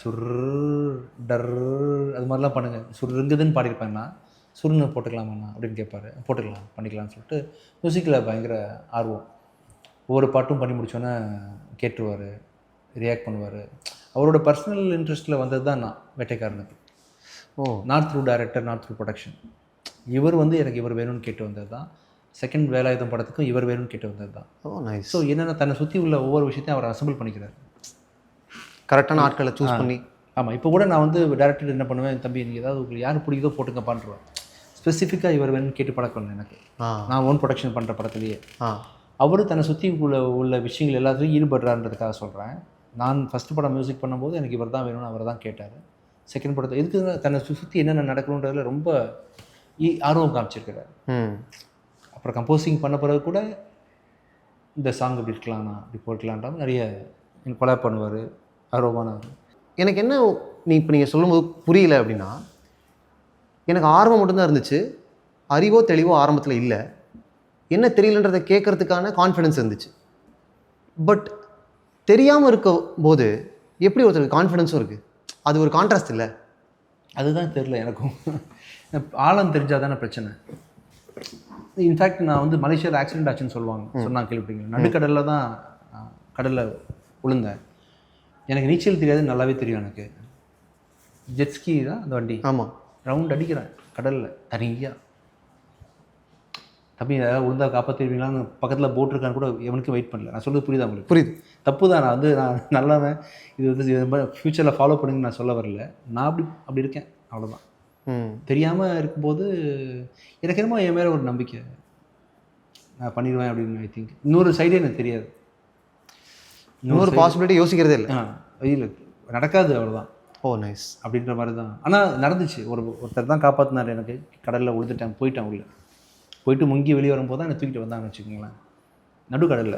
சுர் டர் அது மாதிரிலாம் பண்ணுங்க, சுருங்குதுன்னு பாடியிருப்பேன்னா சுருன்னு போட்டுக்கலாமாண்ணா அப்படின்னு கேட்பாரு. போட்டுக்கலாம் பண்ணிக்கலாம்னு சொல்லிட்டு மியூசிக்கில் பயங்கர ஆர்வம். ஒவ்வொரு பாட்டும் பண்ணி முடிச்சோன்னே கேட்டுருவார், ரியாக்ட் பண்ணுவார். அவரோட பர்சனல் இன்ட்ரெஸ்ட்டில் வந்தது தான் நான் வேட்டைக்காரனுக்கு. Not through director, not through production. இவர் வந்து எனக்கு இவர் வேணும்னு கேட்டு வந்தது தான். செகண்ட் வேலாயுதம் படத்துக்கும் இவர் வேணும்னு கேட்டு வந்தது தான். நைஸ். ஸோ என்னென்ன தன்னை சுற்றி உள்ள ஒவ்வொரு விஷயத்தையும் அவர் அசம்பிள் பண்ணிக்கிறார். கரெக்டான ஆட்களை சூஸ் பண்ணி. ஆமாம். இப்போ கூட நான் வந்து டேரக்டர் என்ன பண்ணுவேன், தம்பி நீங்கள் ஏதாவது உங்களுக்கு யார் பிடிக்குதோ போட்டுங்கப்பான்ருவேன். ஸ்பெசிஃபிக்காக இவர் வேணும்னு கேட்டு பழக்கம் எனக்கு. நான் ஓன் ப்ரொடக்ஷன் பண்ணுற படத்துலேயே அவர் தன்னை சுற்றி உள்ள விஷயங்கள் எல்லாத்துலையும் ஈடுபடுறான்றதுக்காக சொல்கிறேன். நான் ஃபஸ்ட்டு படம் மியூசிக் பண்ணும்போது எனக்கு இவர் தான் வேணும்னு அவர் தான் கேட்டார். செகண்ட் படத்தை எதுக்கு தன்னை சுற்றி என்னென்ன நடக்கணுன்றதில் ரொம்ப ஆர்வம் காமிச்சிருக்கிறார். அப்புறம் கம்போசிங் பண்ண பிறகு கூட இந்த சாங் இப்படி இருக்கலாம்ண்ணா இப்படி போட்டுக்கலான்றாலும் நிறைய கொலாப் பண்ணுவார், ஆர்வமானவர். எனக்கு என்ன இப்போ நீங்கள் சொல்லும்போது புரியல அப்படின்னா, எனக்கு ஆர்வம் மட்டும்தான் இருந்துச்சு, அறிவோ தெளிவோ ஆரம்பத்தில் இல்லை. என்ன தெரியலன்றதை கேட்குறதுக்கான கான்ஃபிடென்ஸ் இருந்துச்சு. பட் தெரியாமல் இருக்கும் போது எப்படி ஒருத்தருக்கு கான்ஃபிடென்ஸும் இருக்குது? அது ஒரு கான்ட்ராஸ்ட் இல்லை? அதுதான் தெரில எனக்கும். ஆழம் தெரிஞ்சால் தானே பிரச்சனை. இன்ஃபேக்ட் நான் வந்து மலேசியாவில் ஆக்சிடென்ட் ஆச்சுன்னு சொன்னாங்க கேள்விப்பட்டீங்க. நடுக்கடலில் தான் கடலில் விழுந்தேன். எனக்கு நீச்சல் தெரியாது, நல்லாவே தெரியும் எனக்கு. ஜெட்ஸ்கி தான் அந்த வண்டி. ஆமாம். ரவுண்ட் அடிக்கிறேன் கடலில் தனியாக. தம்பி ஏதாவது விழுந்தா காப்பாற்றிருவீங்களான்னு பக்கத்தில் போட் இருக்கான்னு கூட எவனுக்கும் வெயிட் பண்ணல. நான் சொல்கிறது புரியுதா உங்களுக்கு? புரியுது. தப்பு தான். நான் நல்லாவேன், இது வந்து ஃப்யூச்சரில் ஃபாலோ பண்ணுங்கன்னு நான் சொல்ல வரல. நான் அப்படி இருக்கேன், அவ்வளோதான். தெரியாமல் இருக்கும்போது எனக்கு என்னமோ என் மேலே ஒரு நம்பிக்கை, நான் பண்ணிடுவேன் அப்படின்னு. ஐ திங்க் இன்னொரு சைடே எனக்கு தெரியாது, இன்னொரு பாசிபிலிட்டி யோசிக்கிறதே இல்லை. இல்லை நடக்காது, அவ்வளோதான். நைஸ் அப்படின்ற மாதிரி தான். ஆனால் நடந்துச்சு. ஒருத்தர் தான் காப்பாற்றினார். எனக்கு கடலில் விழுந்துட்டேன், போயிட்டேன். உள்ள போயிட்டு முங்கி வெளியே வரும்போது தான் என்னை தூக்கிட்டு வந்தாங்கன்னு வச்சுக்கோங்களேன். நடுக்கடலில்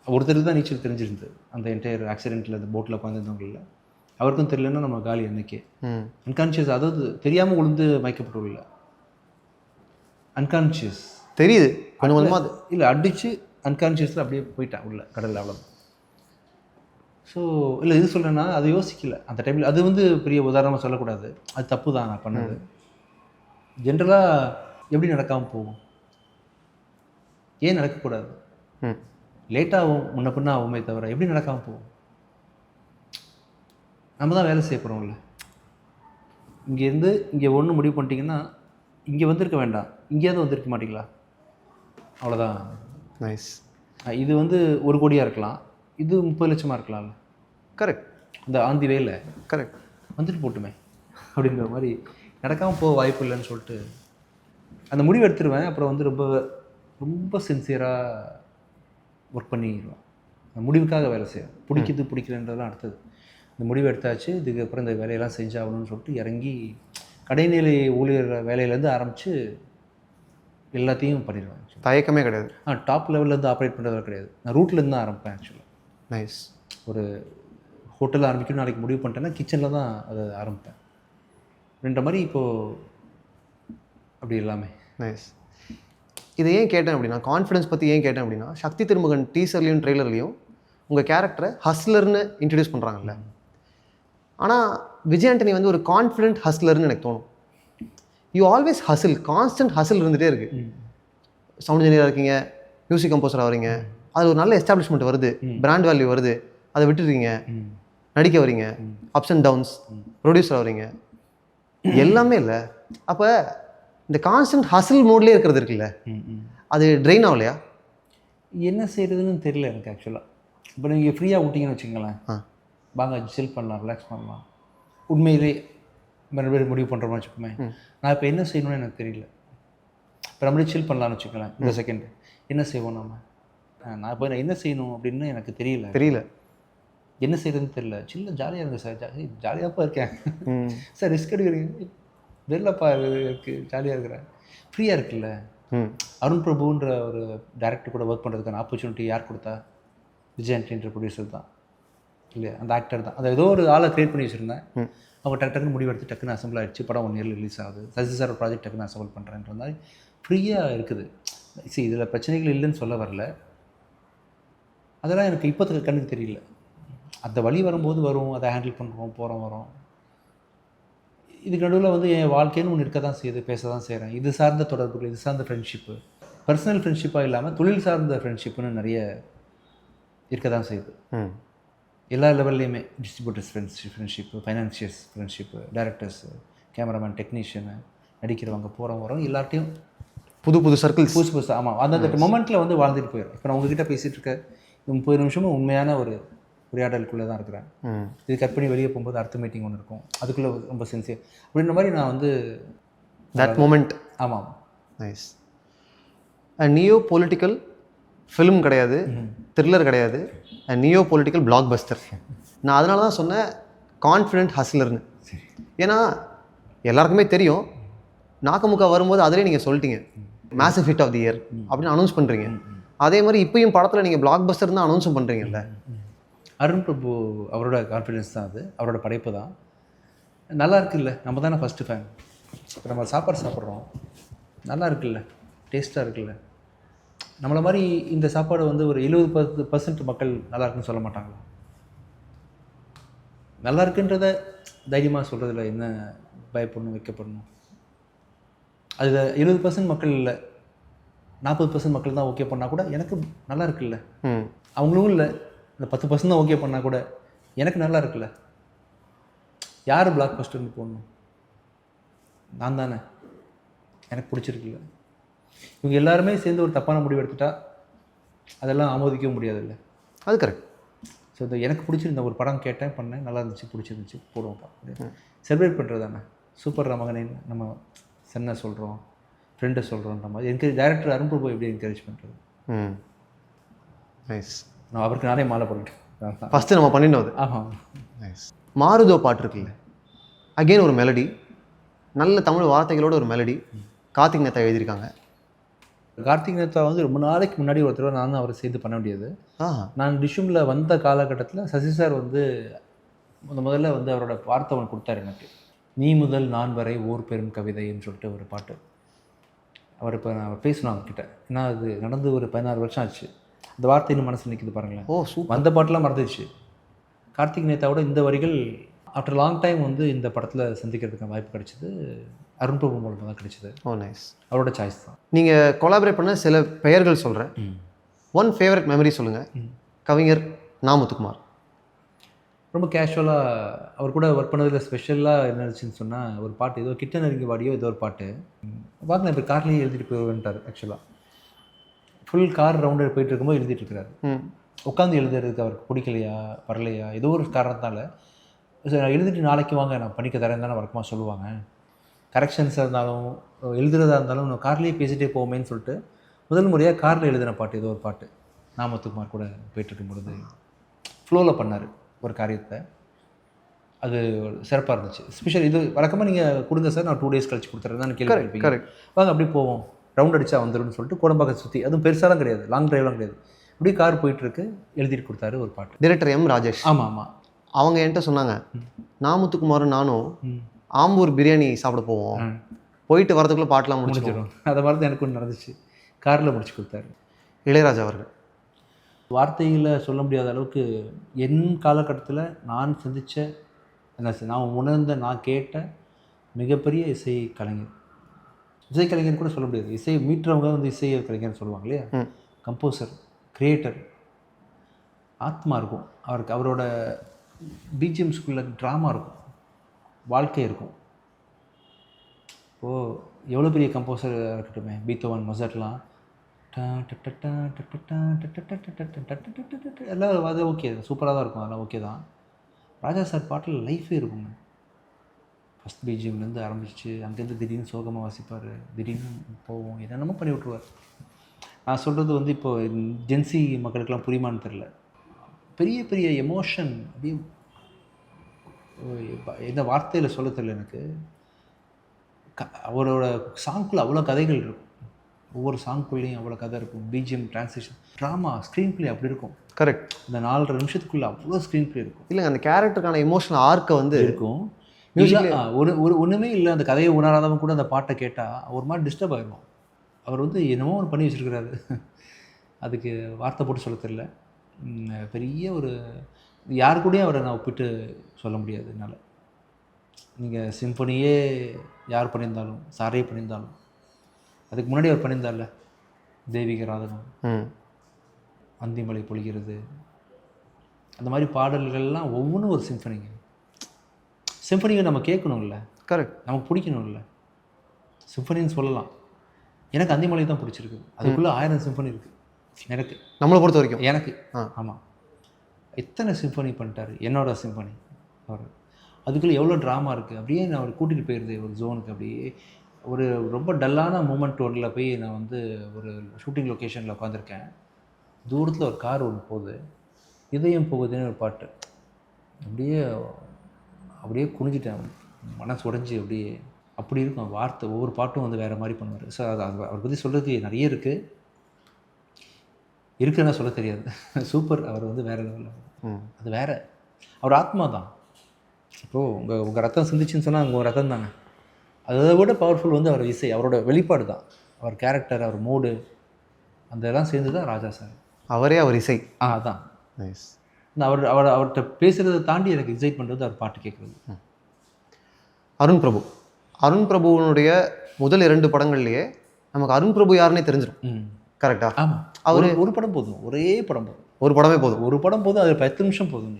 ஒருத்தருக்கு தான் நீச்சல் தெரிஞ்சிருந்து அந்த என்டையர் ஆக்சிடெண்ட்டில் அந்த போட்டில் உட்காந்துருந்தவங்களில். அவருக்கும் தெரியலன்னா நம்ம காலி அன்னைக்கே. அன்கான்ஷியஸ், அதாவது தெரியாமல் விழுந்து மயக்கப்பட்டு இல்லை, அன்கான்ஷியஸ் தெரியுது கொஞ்சம் கொஞ்சமாக. இல்லை அடித்து அன்கான்ஷியஸில் அப்படியே போயிட்டேன் உள்ள கடலில், அவ்வளோதான். ஸோ இல்லை இது சொல்கிறேன்னா அதை யோசிக்கல அந்த டைமில். அது வந்து பெரிய உதாரணமாக சொல்லக்கூடாது, அது தப்பு தான் நான் பண்ணது. ஜென்ரலாக எப்படி நடக்காமல் போகும், ஏன் நடக்கக்கூடாது? லேட்டாகவும் முன்ன பின்னா ஆகுமே தவிர எப்படி நடக்காமல் போகும்? நம்ம தான் வேலை செய்ய போகிறோம்ல. இங்கேருந்து இங்கே ஒன்று முடிவு பண்ணிட்டீங்கன்னா இங்கே வந்திருக்க வேண்டாம், இங்கேயாவது வந்திருக்க மாட்டிங்களா? அவ்வளோதான். நைஸ். இது வந்து 1 கோடியாக இருக்கலாம், இது 30 லட்சமாக இருக்கலாம்ல. கரெக்ட். இந்த ஆந்தி வேலை கரெக்ட், வந்துட்டு போட்டுமே அப்படிங்கிற மாதிரி நடக்காமல் போக வாய்ப்பு இல்லைன்னு சொல்லிட்டு அந்த முடிவு எடுத்துருவேன். அப்புறம் வந்து ரொம்ப ரொம்ப சின்சியராக ஒர்க் பண்ணிடுவேன். அந்த முடிவுக்காக வேலை செய்வேன். பிடிக்கலன்றதெல்லாம் அடுத்தது. இந்த முடிவு எடுத்தாச்சு, இதுக்கப்புறம் இந்த வேலையெல்லாம் செஞ்சாகணும்னு சொல்லிட்டு இறங்கி கடைநிலை ஊழியர் வேலையிலேருந்து ஆரம்பித்து எல்லாத்தையும் பண்ணிடுவேன். தயக்கமே கிடையாது. டாப் லெவல்லேருந்து ஆப்ரேட் பண்ணுறது கிடையாது, நான் ரூட்லேருந்து தான் ஆரம்பிப்பேன் ஆக்சுவலாக. நைஸ். ஒரு ஹோட்டலில் ஆரம்பிக்கணும் நாளைக்கு முடிவு பண்ணிட்டேன்னா கிச்சனில் தான் அதை ஆரம்பிப்பேன். ரெண்டு மாதிரி இப்போது அப்படி எல்லாமே. நைஸ். இதை ஏன் கேட்டேன் அப்படின்னா, கான்ஃபிடன்ஸ் பற்றி ஏன் கேட்டேன் அப்படின்னா, சக்தி திருமகன் டீசர்லையும் ட்ரெய்லர்லையும் உங்கள் கேரக்டரை ஹஸ்லர்னு இன்ட்ரடியூஸ் பண்ணுறாங்கல்ல. ஆனால் விஜய் ஆண்டனி வந்து ஒரு கான்ஃபிடென்ட் ஹஸ்லர்னு எனக்கு தோணும். You always hustle, constant hustle இருந்துகிட்டே இருக்குது. சவுண்ட் இன்ஜினியராக இருக்கீங்க, மியூசிக் கம்போசராக வரீங்க, அது ஒரு நல்ல எஸ்டாப்ளிஷ்மெண்ட் வருது, பிராண்ட் வேல்யூ வருது, அதை விட்டுறீங்க, நடிக்க வரீங்க, அப்ஸ் அண்ட் டவுன்ஸ், ப்ரொடியூசர் வரீங்க, எல்லாமே இல்லை. அப்போ இந்த கான்ஸ்டன்ட் ஹசில் மோட்லேயே இருக்கிறது இருக்குல்ல, அது ட்ரெயின் ஆகலையா? என்ன செய்கிறதுன்னு தெரியல எனக்கு ஆக்சுவலாக. இப்போ நீங்கள் ஃப்ரீயாக விட்டீங்கன்னு வச்சுங்களேன், வாங்க சில் பண்ணலாம், ரிலாக்ஸ் பண்ணலாம், உண்மையிலே மறுபடியும் முடிவு பண்ணுறோம்னு வச்சுக்கோமே, நான் இப்போ என்ன செய்யணும்னு எனக்கு தெரியல. இப்போ நம்மளே சில் பண்ணலான்னு வச்சுக்கலாம், இந்த செகண்ட் என்ன செய்வோம் நம்ம, நான் இப்போ என்ன செய்யணும் அப்படின்னு எனக்கு தெரியல, என்ன செய்யறதுன்னு தெரியல. சில்ல ஜாலியாக இருங்க சார், ஜாலியாகப்பா இருக்கேன் சார், ரிஸ்க் எடுக்கிறீங்க, வெளிலப்பா இருக்கு, ஜாலியாக இருக்கிறேன், ஃப்ரீயாக இருக்குல்ல. அருண் பிரபுன்ற ஒரு டேரக்டர் கூட ஒர்க் பண்ணுறதுக்கான ஆப்பர்ச்சுனிட்டி யார் கொடுத்தா? விஜய் ஆண்டனின்ற ப்ரொடியூசர் தான் இல்லையா, அந்த ஆக்டர் தான். அதை ஏதோ ஒரு ஆளை க்ரியேட் பண்ணி வச்சுருந்தேன். அவங்க டக்குன்னு முடிவெடுத்து டக்குன்னு அசம்பிள் ஆகிடுச்சு, படம் 1 இயரில் ரிலீஸ் ஆகுது. சசி சார் ப்ராஜெக்ட் டக்குன்னு அசம்பிள் பண்ணுறேன்ற மாதிரி ஃப்ரீயாக இருக்குது. சரி, இதில் பிரச்சனைகள் இல்லைன்னு சொல்ல வரல, அதெல்லாம் எனக்கு இப்போத்துக்கு கண்ணுக்கு தெரியல. அந்த வழி வரும்போது வரும், அதை ஹேண்டில் பண்ணுறோம், போகிறோம் வரோம். இதுக்கு நடுவில் வந்து என் வாழ்க்கைன்னு ஒன்று இருக்க தான் செய்யுது, பேச தான் செய்கிறேன். இது சார்ந்த தொடர்புகள், இது சார்ந்த ஃப்ரெண்ட்ஷிப்பு, பர்சனல் ஃப்ரெண்ட்ஷிப்பாக இல்லாமல் தொழில் சார்ந்த ஃப்ரெண்ட்ஷிப்புன்னு நிறைய இருக்க தான் செய்யுது. எல்லா லெவல்லையுமே distributors friendship, financiers friendship, directors, cameraman, technician, நடிக்கிறவங்க, போகிறவங்க வரோம், எல்லார்ட்டையும் புது சர்க்கிள்ஸ், புதுசு. ஆமாம், அந்தந்த மொமெண்ட்டில் வந்து வாழ்ந்துட்டு போயிடும். இப்போ நான் உங்ககிட்ட பேசிகிட்டு இருக்க 30 நிமிஷமும் உண்மையான ஒரு உரையாடலுக்குள்ளே தான் இருக்கிறேன். இது கட் பண்ணி வெளியே போகும்போது அடுத்த மீட்டிங் ஒன்று இருக்கும், அதுக்குள்ளே ரொம்ப சென்சிட்டிவ் அப்படின்ற மாதிரி நான் வந்து தட் மொமெண்ட். ஆமாம், நைஸ். நியோ பொலிட்டிக்கல் ஃபிலிம் கிடையாது, த்ரில்லர் கிடையாது, நியோ பொலிட்டிக்கல் பிளாக் பஸ்டர். நான் அதனால தான் சொன்னேன் கான்ஃபிடென்ட் ஹஸ்லர்னு. ஏன்னா எல்லாருக்குமே தெரியும், நாக்கமுக்கா வரும்போது அதிலே நீங்கள் சொல்லிட்டீங்க massive hit of the year அப்படின்னு அனௌன்ஸ் பண்ணுறீங்க. அதே மாதிரி இப்பயும் படத்தில் நீங்கள் பிளாக் பஸ்டர் தான் அனௌன்ஸும் பண்ணுறீங்கல்ல. அருண் பிரபு அவரோட கான்ஃபிடென்ஸ் தான் அது, அவரோட படைப்பு தான். நல்லா இருக்குல்ல, நம்ம தானே ஃபஸ்ட்டு ஃபேன். இப்போ நம்ம சாப்பாடு சாப்பிட்றோம், நல்லா இருக்குல்ல, டேஸ்ட்டாக இருக்குல்ல. நம்மளை மாதிரி இந்த சாப்பாடு வந்து ஒரு 70% மக்கள் நல்லா இருக்குன்னு சொல்ல மாட்டாங்களா? நல்லா இருக்குன்றத தைரியமாக சொல்கிறதுல என்ன பயப்படணும், வைக்கப்படணும்? அதில் 70% மக்கள் இல்லை, 40% மக்கள் தான் ஓகே பண்ணால் கூட எனக்கு நல்லா இருக்குல்ல. அவங்களும் இல்லை, இந்த 10% தான் ஓகே பண்ணால் கூட எனக்கு நல்லா இருக்குல்ல. யார் பிளாக் பஸ்டர்னு போடணும்? நான் தானே, எனக்கு பிடிச்சிருக்குல்ல. இவங்க எல்லாருமே சேர்ந்து ஒரு தப்பான முடிவு எடுத்துட்டா அதெல்லாம் ஆமோதிக்கவும் முடியாதுல்ல. அது கரெக்ட். ஸோ இந்த எனக்கு பிடிச்சிருந்த ஒரு படம் கேட்டேன், பண்ணேன், நல்லா இருந்துச்சு, பிடிச்சிருந்துச்சு, போடுவோம்ப்பா. செலிப்ரேட் பண்ணுறது தானே. சூப்பர் மகனே நம்ம சென்னை சொல்கிறோம், ஃப்ரெண்டை சொல்கிறோன்ற மாதிரி என்கரேஜ். டேரக்டர் அருண் பிரபு எப்படி என்கரேஜ் பண்ணுறது? நைஸ். நான் அவருக்கு நானே மாலை போட்டுட்டேன் ஃபஸ்ட்டு நம்ம பண்ணினோம் அது. ஆமாம். நைஸ். மாருதோ பாட்டு இருக்குல்ல, அகெயின் ஒரு மெலடி, நல்ல தமிழ் வார்த்தைகளோட ஒரு மெலடி, கார்த்திக் நேத்தா எழுதியிருக்காங்க. கார்த்திக் நேத்தா வந்து ரொம்ப நாளைக்கு முன்னாடி ஒரு தடவை நான் அவரை சேர்ந்து பண்ண முடியாது. நான் டிஷ்யூமில் வந்த காலகட்டத்தில் சசி சார் வந்து முதல்ல வந்து அவரோட வார்த்தை ஒன்று கொடுத்தாரு எனக்கு. நீ முதல் நான் வரை ஓர் பெரும் கவிதைன்னு சொல்லிட்டு ஒரு பாட்டு. அவர் இப்போ நான் பேசணும் அவர்கிட்ட, ஏன்னா அது நடந்து ஒரு 16 வருஷம் ஆச்சு. அந்த வார்த்தை இன்னும் மனசு நிற்கிது பாருங்களேன். வந்த பாட்டெலாம் மறந்துடுச்சு. கார்த்திக் நேத்தாவோட இந்த வரிகள் ஆஃப்டர் லாங் டைம் வந்து இந்த படத்தில் சந்திக்கிறதுக்கு வாய்ப்பு கிடைச்சிது. அருண் பிரபு மூலமாக தான் கிடைச்சிது. நைஸ். அவரோட சாய்ஸ் தான். நீங்கள் கொலாபரேட் பண்ண சில பெயர்கள் சொல்கிறேன். ஒன் ஃபேவரட் மெமரி சொல்லுங்கள். கவிஞர் நா. முத்துக்குமார். ரொம்ப கேஷுவலாக அவர் கூட ஒர்க் பண்ணதில் ஸ்பெஷலாக என்ன இருந்துச்சுன்னு சொன்னால், ஒரு பாட்டு ஏதோ கிட்ட நெருங்கி வாடியோ ஏதோ ஒரு பாட்டு பார்க்கலாம். இப்போ கார்லேயே எழுதிட்டு போயிடுவேன்ட்டார். ஆக்சுவலாக ஃபுல் கார் ரவுண்டு போயிட்டு இருக்கும்போது எழுதிட்டு இருக்கிறாரு. உட்காந்து எழுதுறதுக்கு அவருக்கு பிடிக்கலையா, வரலையா, ஏதோ ஒரு காரணத்தால் எழுதிட்டு நாளைக்கு வாங்க நான் பண்ணிக்க தரேன் தானே வழக்கமாக சொல்லுவாங்க. கரெக்ஷன்ஸாக இருந்தாலும் எழுதுறதா இருந்தாலும் நான் கார்லேயே பேசிகிட்டே போவோமேன்னு சொல்லிட்டு முதல் முறையாக காரில் எழுதின பாட்டு ஏதோ ஒரு பாட்டு நா. முத்துக்குமார் கூட போயிட்டுருக்கும் பொழுது ஃப்ளோவில் பண்ணார் ஒரு காரியத்தை. அது சிறப்பாக இருந்துச்சு. ஸ்பெஷல் இது வழக்கமாக நீங்கள் கொடுங்க சார், நான் 2 days கழிச்சு கொடுத்துறேன் தான் கேள்விப்பீங்க. வாங்க அப்படியே போவோம், ரவுண்ட் அடித்தா வந்துடும்னு சொல்லிட்டு கோடம்பாக்கம் சுற்றி, அதுவும் பெருசாலாம் கிடையாது, லாங் ட்ரைவ்லாம் கிடையாது, அப்படியே கார் போயிட்டுருக்கு, எழுதிட்டு கொடுத்தாரு ஒரு பாட்டு. Director M. ராஜேஷ். ஆமாம் ஆமாம். அவங்க என்கிட்ட சொன்னாங்க, நா. முத்துக்குமாரும் நானும் ஆம்பூர் பிரியாணி சாப்பிட போவோம், போயிட்டு வரதுக்குள்ளே பாட்டெலாம் முடிச்சிடும். அதை மாதிரி தான் எனக்கு ஒன்று நடந்துச்சு. காரில் முடிச்சு கொடுத்தாரு. இளையராஜா அவர்கள். வார்த்தையில் சொல்ல முடியாத அளவுக்கு என் காலகட்டத்தில் நான் சந்தித்த, நான் உணர்ந்த, நான் கேட்ட மிகப்பெரிய இசை கலைஞர். இசை கலைஞர் கூட சொல்ல முடியாது, இசை மீட்டுறவங்க வந்து இசை கலைஞர்னு சொல்லுவாங்க இல்லையா. கம்போசர், கிரியேட்டர், ஆத்மா இருக்கும் அவருக்கு. அவரோட பிஜிஎம்ஸ்குள்ளே ட்ராமா இருக்கும், வாழ்க்கை இருக்கும். இப்போது எவ்வளோ பெரிய கம்போசர் இருக்கட்டுமே, பீத்தோவன், மொசார்ட்லாம் எல்லாம் அது ஓகே, சூப்பராக தான் இருக்கும், அதெல்லாம் ஓகே தான். ராஜா சார் பாட்டில் லைஃபே இருக்குங்க. ஃபஸ்ட் பிஜிஎம்லேருந்து ஆரம்பிச்சு அங்கேருந்து திடீர்னு சோகமாக வாசிப்பார், திடீர்னு போவோம், என்னென்னமோ பண்ணி விட்ருவார். நான் சொல்கிறது வந்து இப்போது ஜென்சி மக்களுக்கெல்லாம் புரியுமான்னு தெரில. பெரிய பெரிய எமோஷன் அப்படியே என்ன வார்த்தையில் சொல்ல தெரியல எனக்கு. அவரோட சாங்குக்குள்ளே அவ்வளோ கதைகள் இருக்கும், ஒவ்வொரு சாங்குக்குள்ளேயும் அவ்வளோ கதை இருக்கும். BGM, translation, drama, screen play அப்படி இருக்கும். கரெக்ட். இந்த 4.5 நிமிஷத்துக்குள்ளே அவ்வளோ ஸ்க்ரீன் பிளே இருக்கும். இல்லைங்க, அந்த கேரக்டருக்கான எமோஷனல் ஆர்க்கை வந்து இருக்கும். ஒரு ஒன்றுமே இல்லை, அந்த கதையை உணராதவங்க கூட அந்த பாட்டை கேட்டால் ஒரு மாதிரி டிஸ்டர்ப் ஆகிடும். அவர் வந்து என்னமோ ஒன்று பண்ணி வச்சுருக்கிறாரு, அதுக்கு வார்த்தை போட்டு சொல்ல தெரியல. பெரிய ஒரு யாரு கூடயும் அவரை நான் ஒப்பிட்டு சொல்ல முடியாது என்னால். நீங்கள் சிம்பனியே யார் பண்ணியிருந்தாலும், சாரே பண்ணியிருந்தாலும், அதுக்கு முன்னாடி அவர் பண்ணியிருந்தார்ல தெய்வீக ராதனம், அந்திமலை பொழிகிறது, அந்த மாதிரி பாடல்கள்லாம் ஒவ்வொன்றும் ஒரு சிம்பனிங்க. சிம்பனியை நம்ம கேட்கணும்ல, கரெக்ட், நமக்கு பிடிக்கணும்ல. சிம்பனின்னு சொல்லலாம். எனக்கு அந்திமலை தான் பிடிச்சிருக்கு, அதுக்குள்ளே 1000 சிம்பனி இருக்குது எனக்கு, நம்மளை பொறுத்த வரைக்கும் எனக்கு. ஆமாம், எத்தனை சிம்பனி பண்ணிட்டாரு என்னோட சிம்பனி அவர். அதுக்குள்ளே எவ்வளோ ட்ராமா இருக்குது. அப்படியே நான் அவர் கூட்டிகிட்டு போயிருது ஒரு ஜோனுக்கு. அப்படியே ஒரு ரொம்ப டல்லான மூமெண்ட் ஒன்றில் போய் நான் வந்து ஒரு ஷூட்டிங் லொக்கேஷனில் உட்காந்துருக்கேன். தூரத்தில் ஒரு கார் ஒன்று போகுது, இதயம் போகுதுன்னு ஒரு பாட்டு. அப்படியே அப்படியே குனிஞ்சிட்டேன், மனசு உடஞ்சி அப்படியே. அப்படி இருக்கும் வார்த்தை, ஒவ்வொரு பாட்டும் வந்து வேறு மாதிரி பண்ணுவார். ஸோ அது அவரை பற்றி சொல்கிறதுக்கு நிறைய இருக்குன்னா சொல்ல தெரியாது. சூப்பர், அவர் வந்து வேறு லெவலில், அது வேறு, அவர் ஆத்மா தான். இப்போது உங்கள் ரத்தம் சிந்திச்சுன்னு சொன்னால் உங்கள் ரத்தம் தானே. அதை விட பவர்ஃபுல் வந்து அவர் இசை, அவரோட வெளிப்பாடு தான், அவர் கேரக்டர், அவர் மூடு, அந்த இதெல்லாம் சேர்ந்து தான் ராஜா சார். அவரே அவர் இசை. அதான் நைஸ். அவர்கிட்ட பேசுகிறத தாண்டி எனக்கு எக்ஸைட் பண்ணுறது அவர் பாட்டு கேட்குறது. அருண் பிரபுவனுடைய முதல் 2 படங்கள்லேயே நமக்கு அருண் பிரபு யாருன்னே தெரிஞ்சிடும். கரெக்டா? ஆமாம். அவர் ஒரு படம் போதும், ஒரே படம் போதும், ஒரு படமே போதும், ஒரு படம் போதும். அது 10 நிமிஷம் போதும்.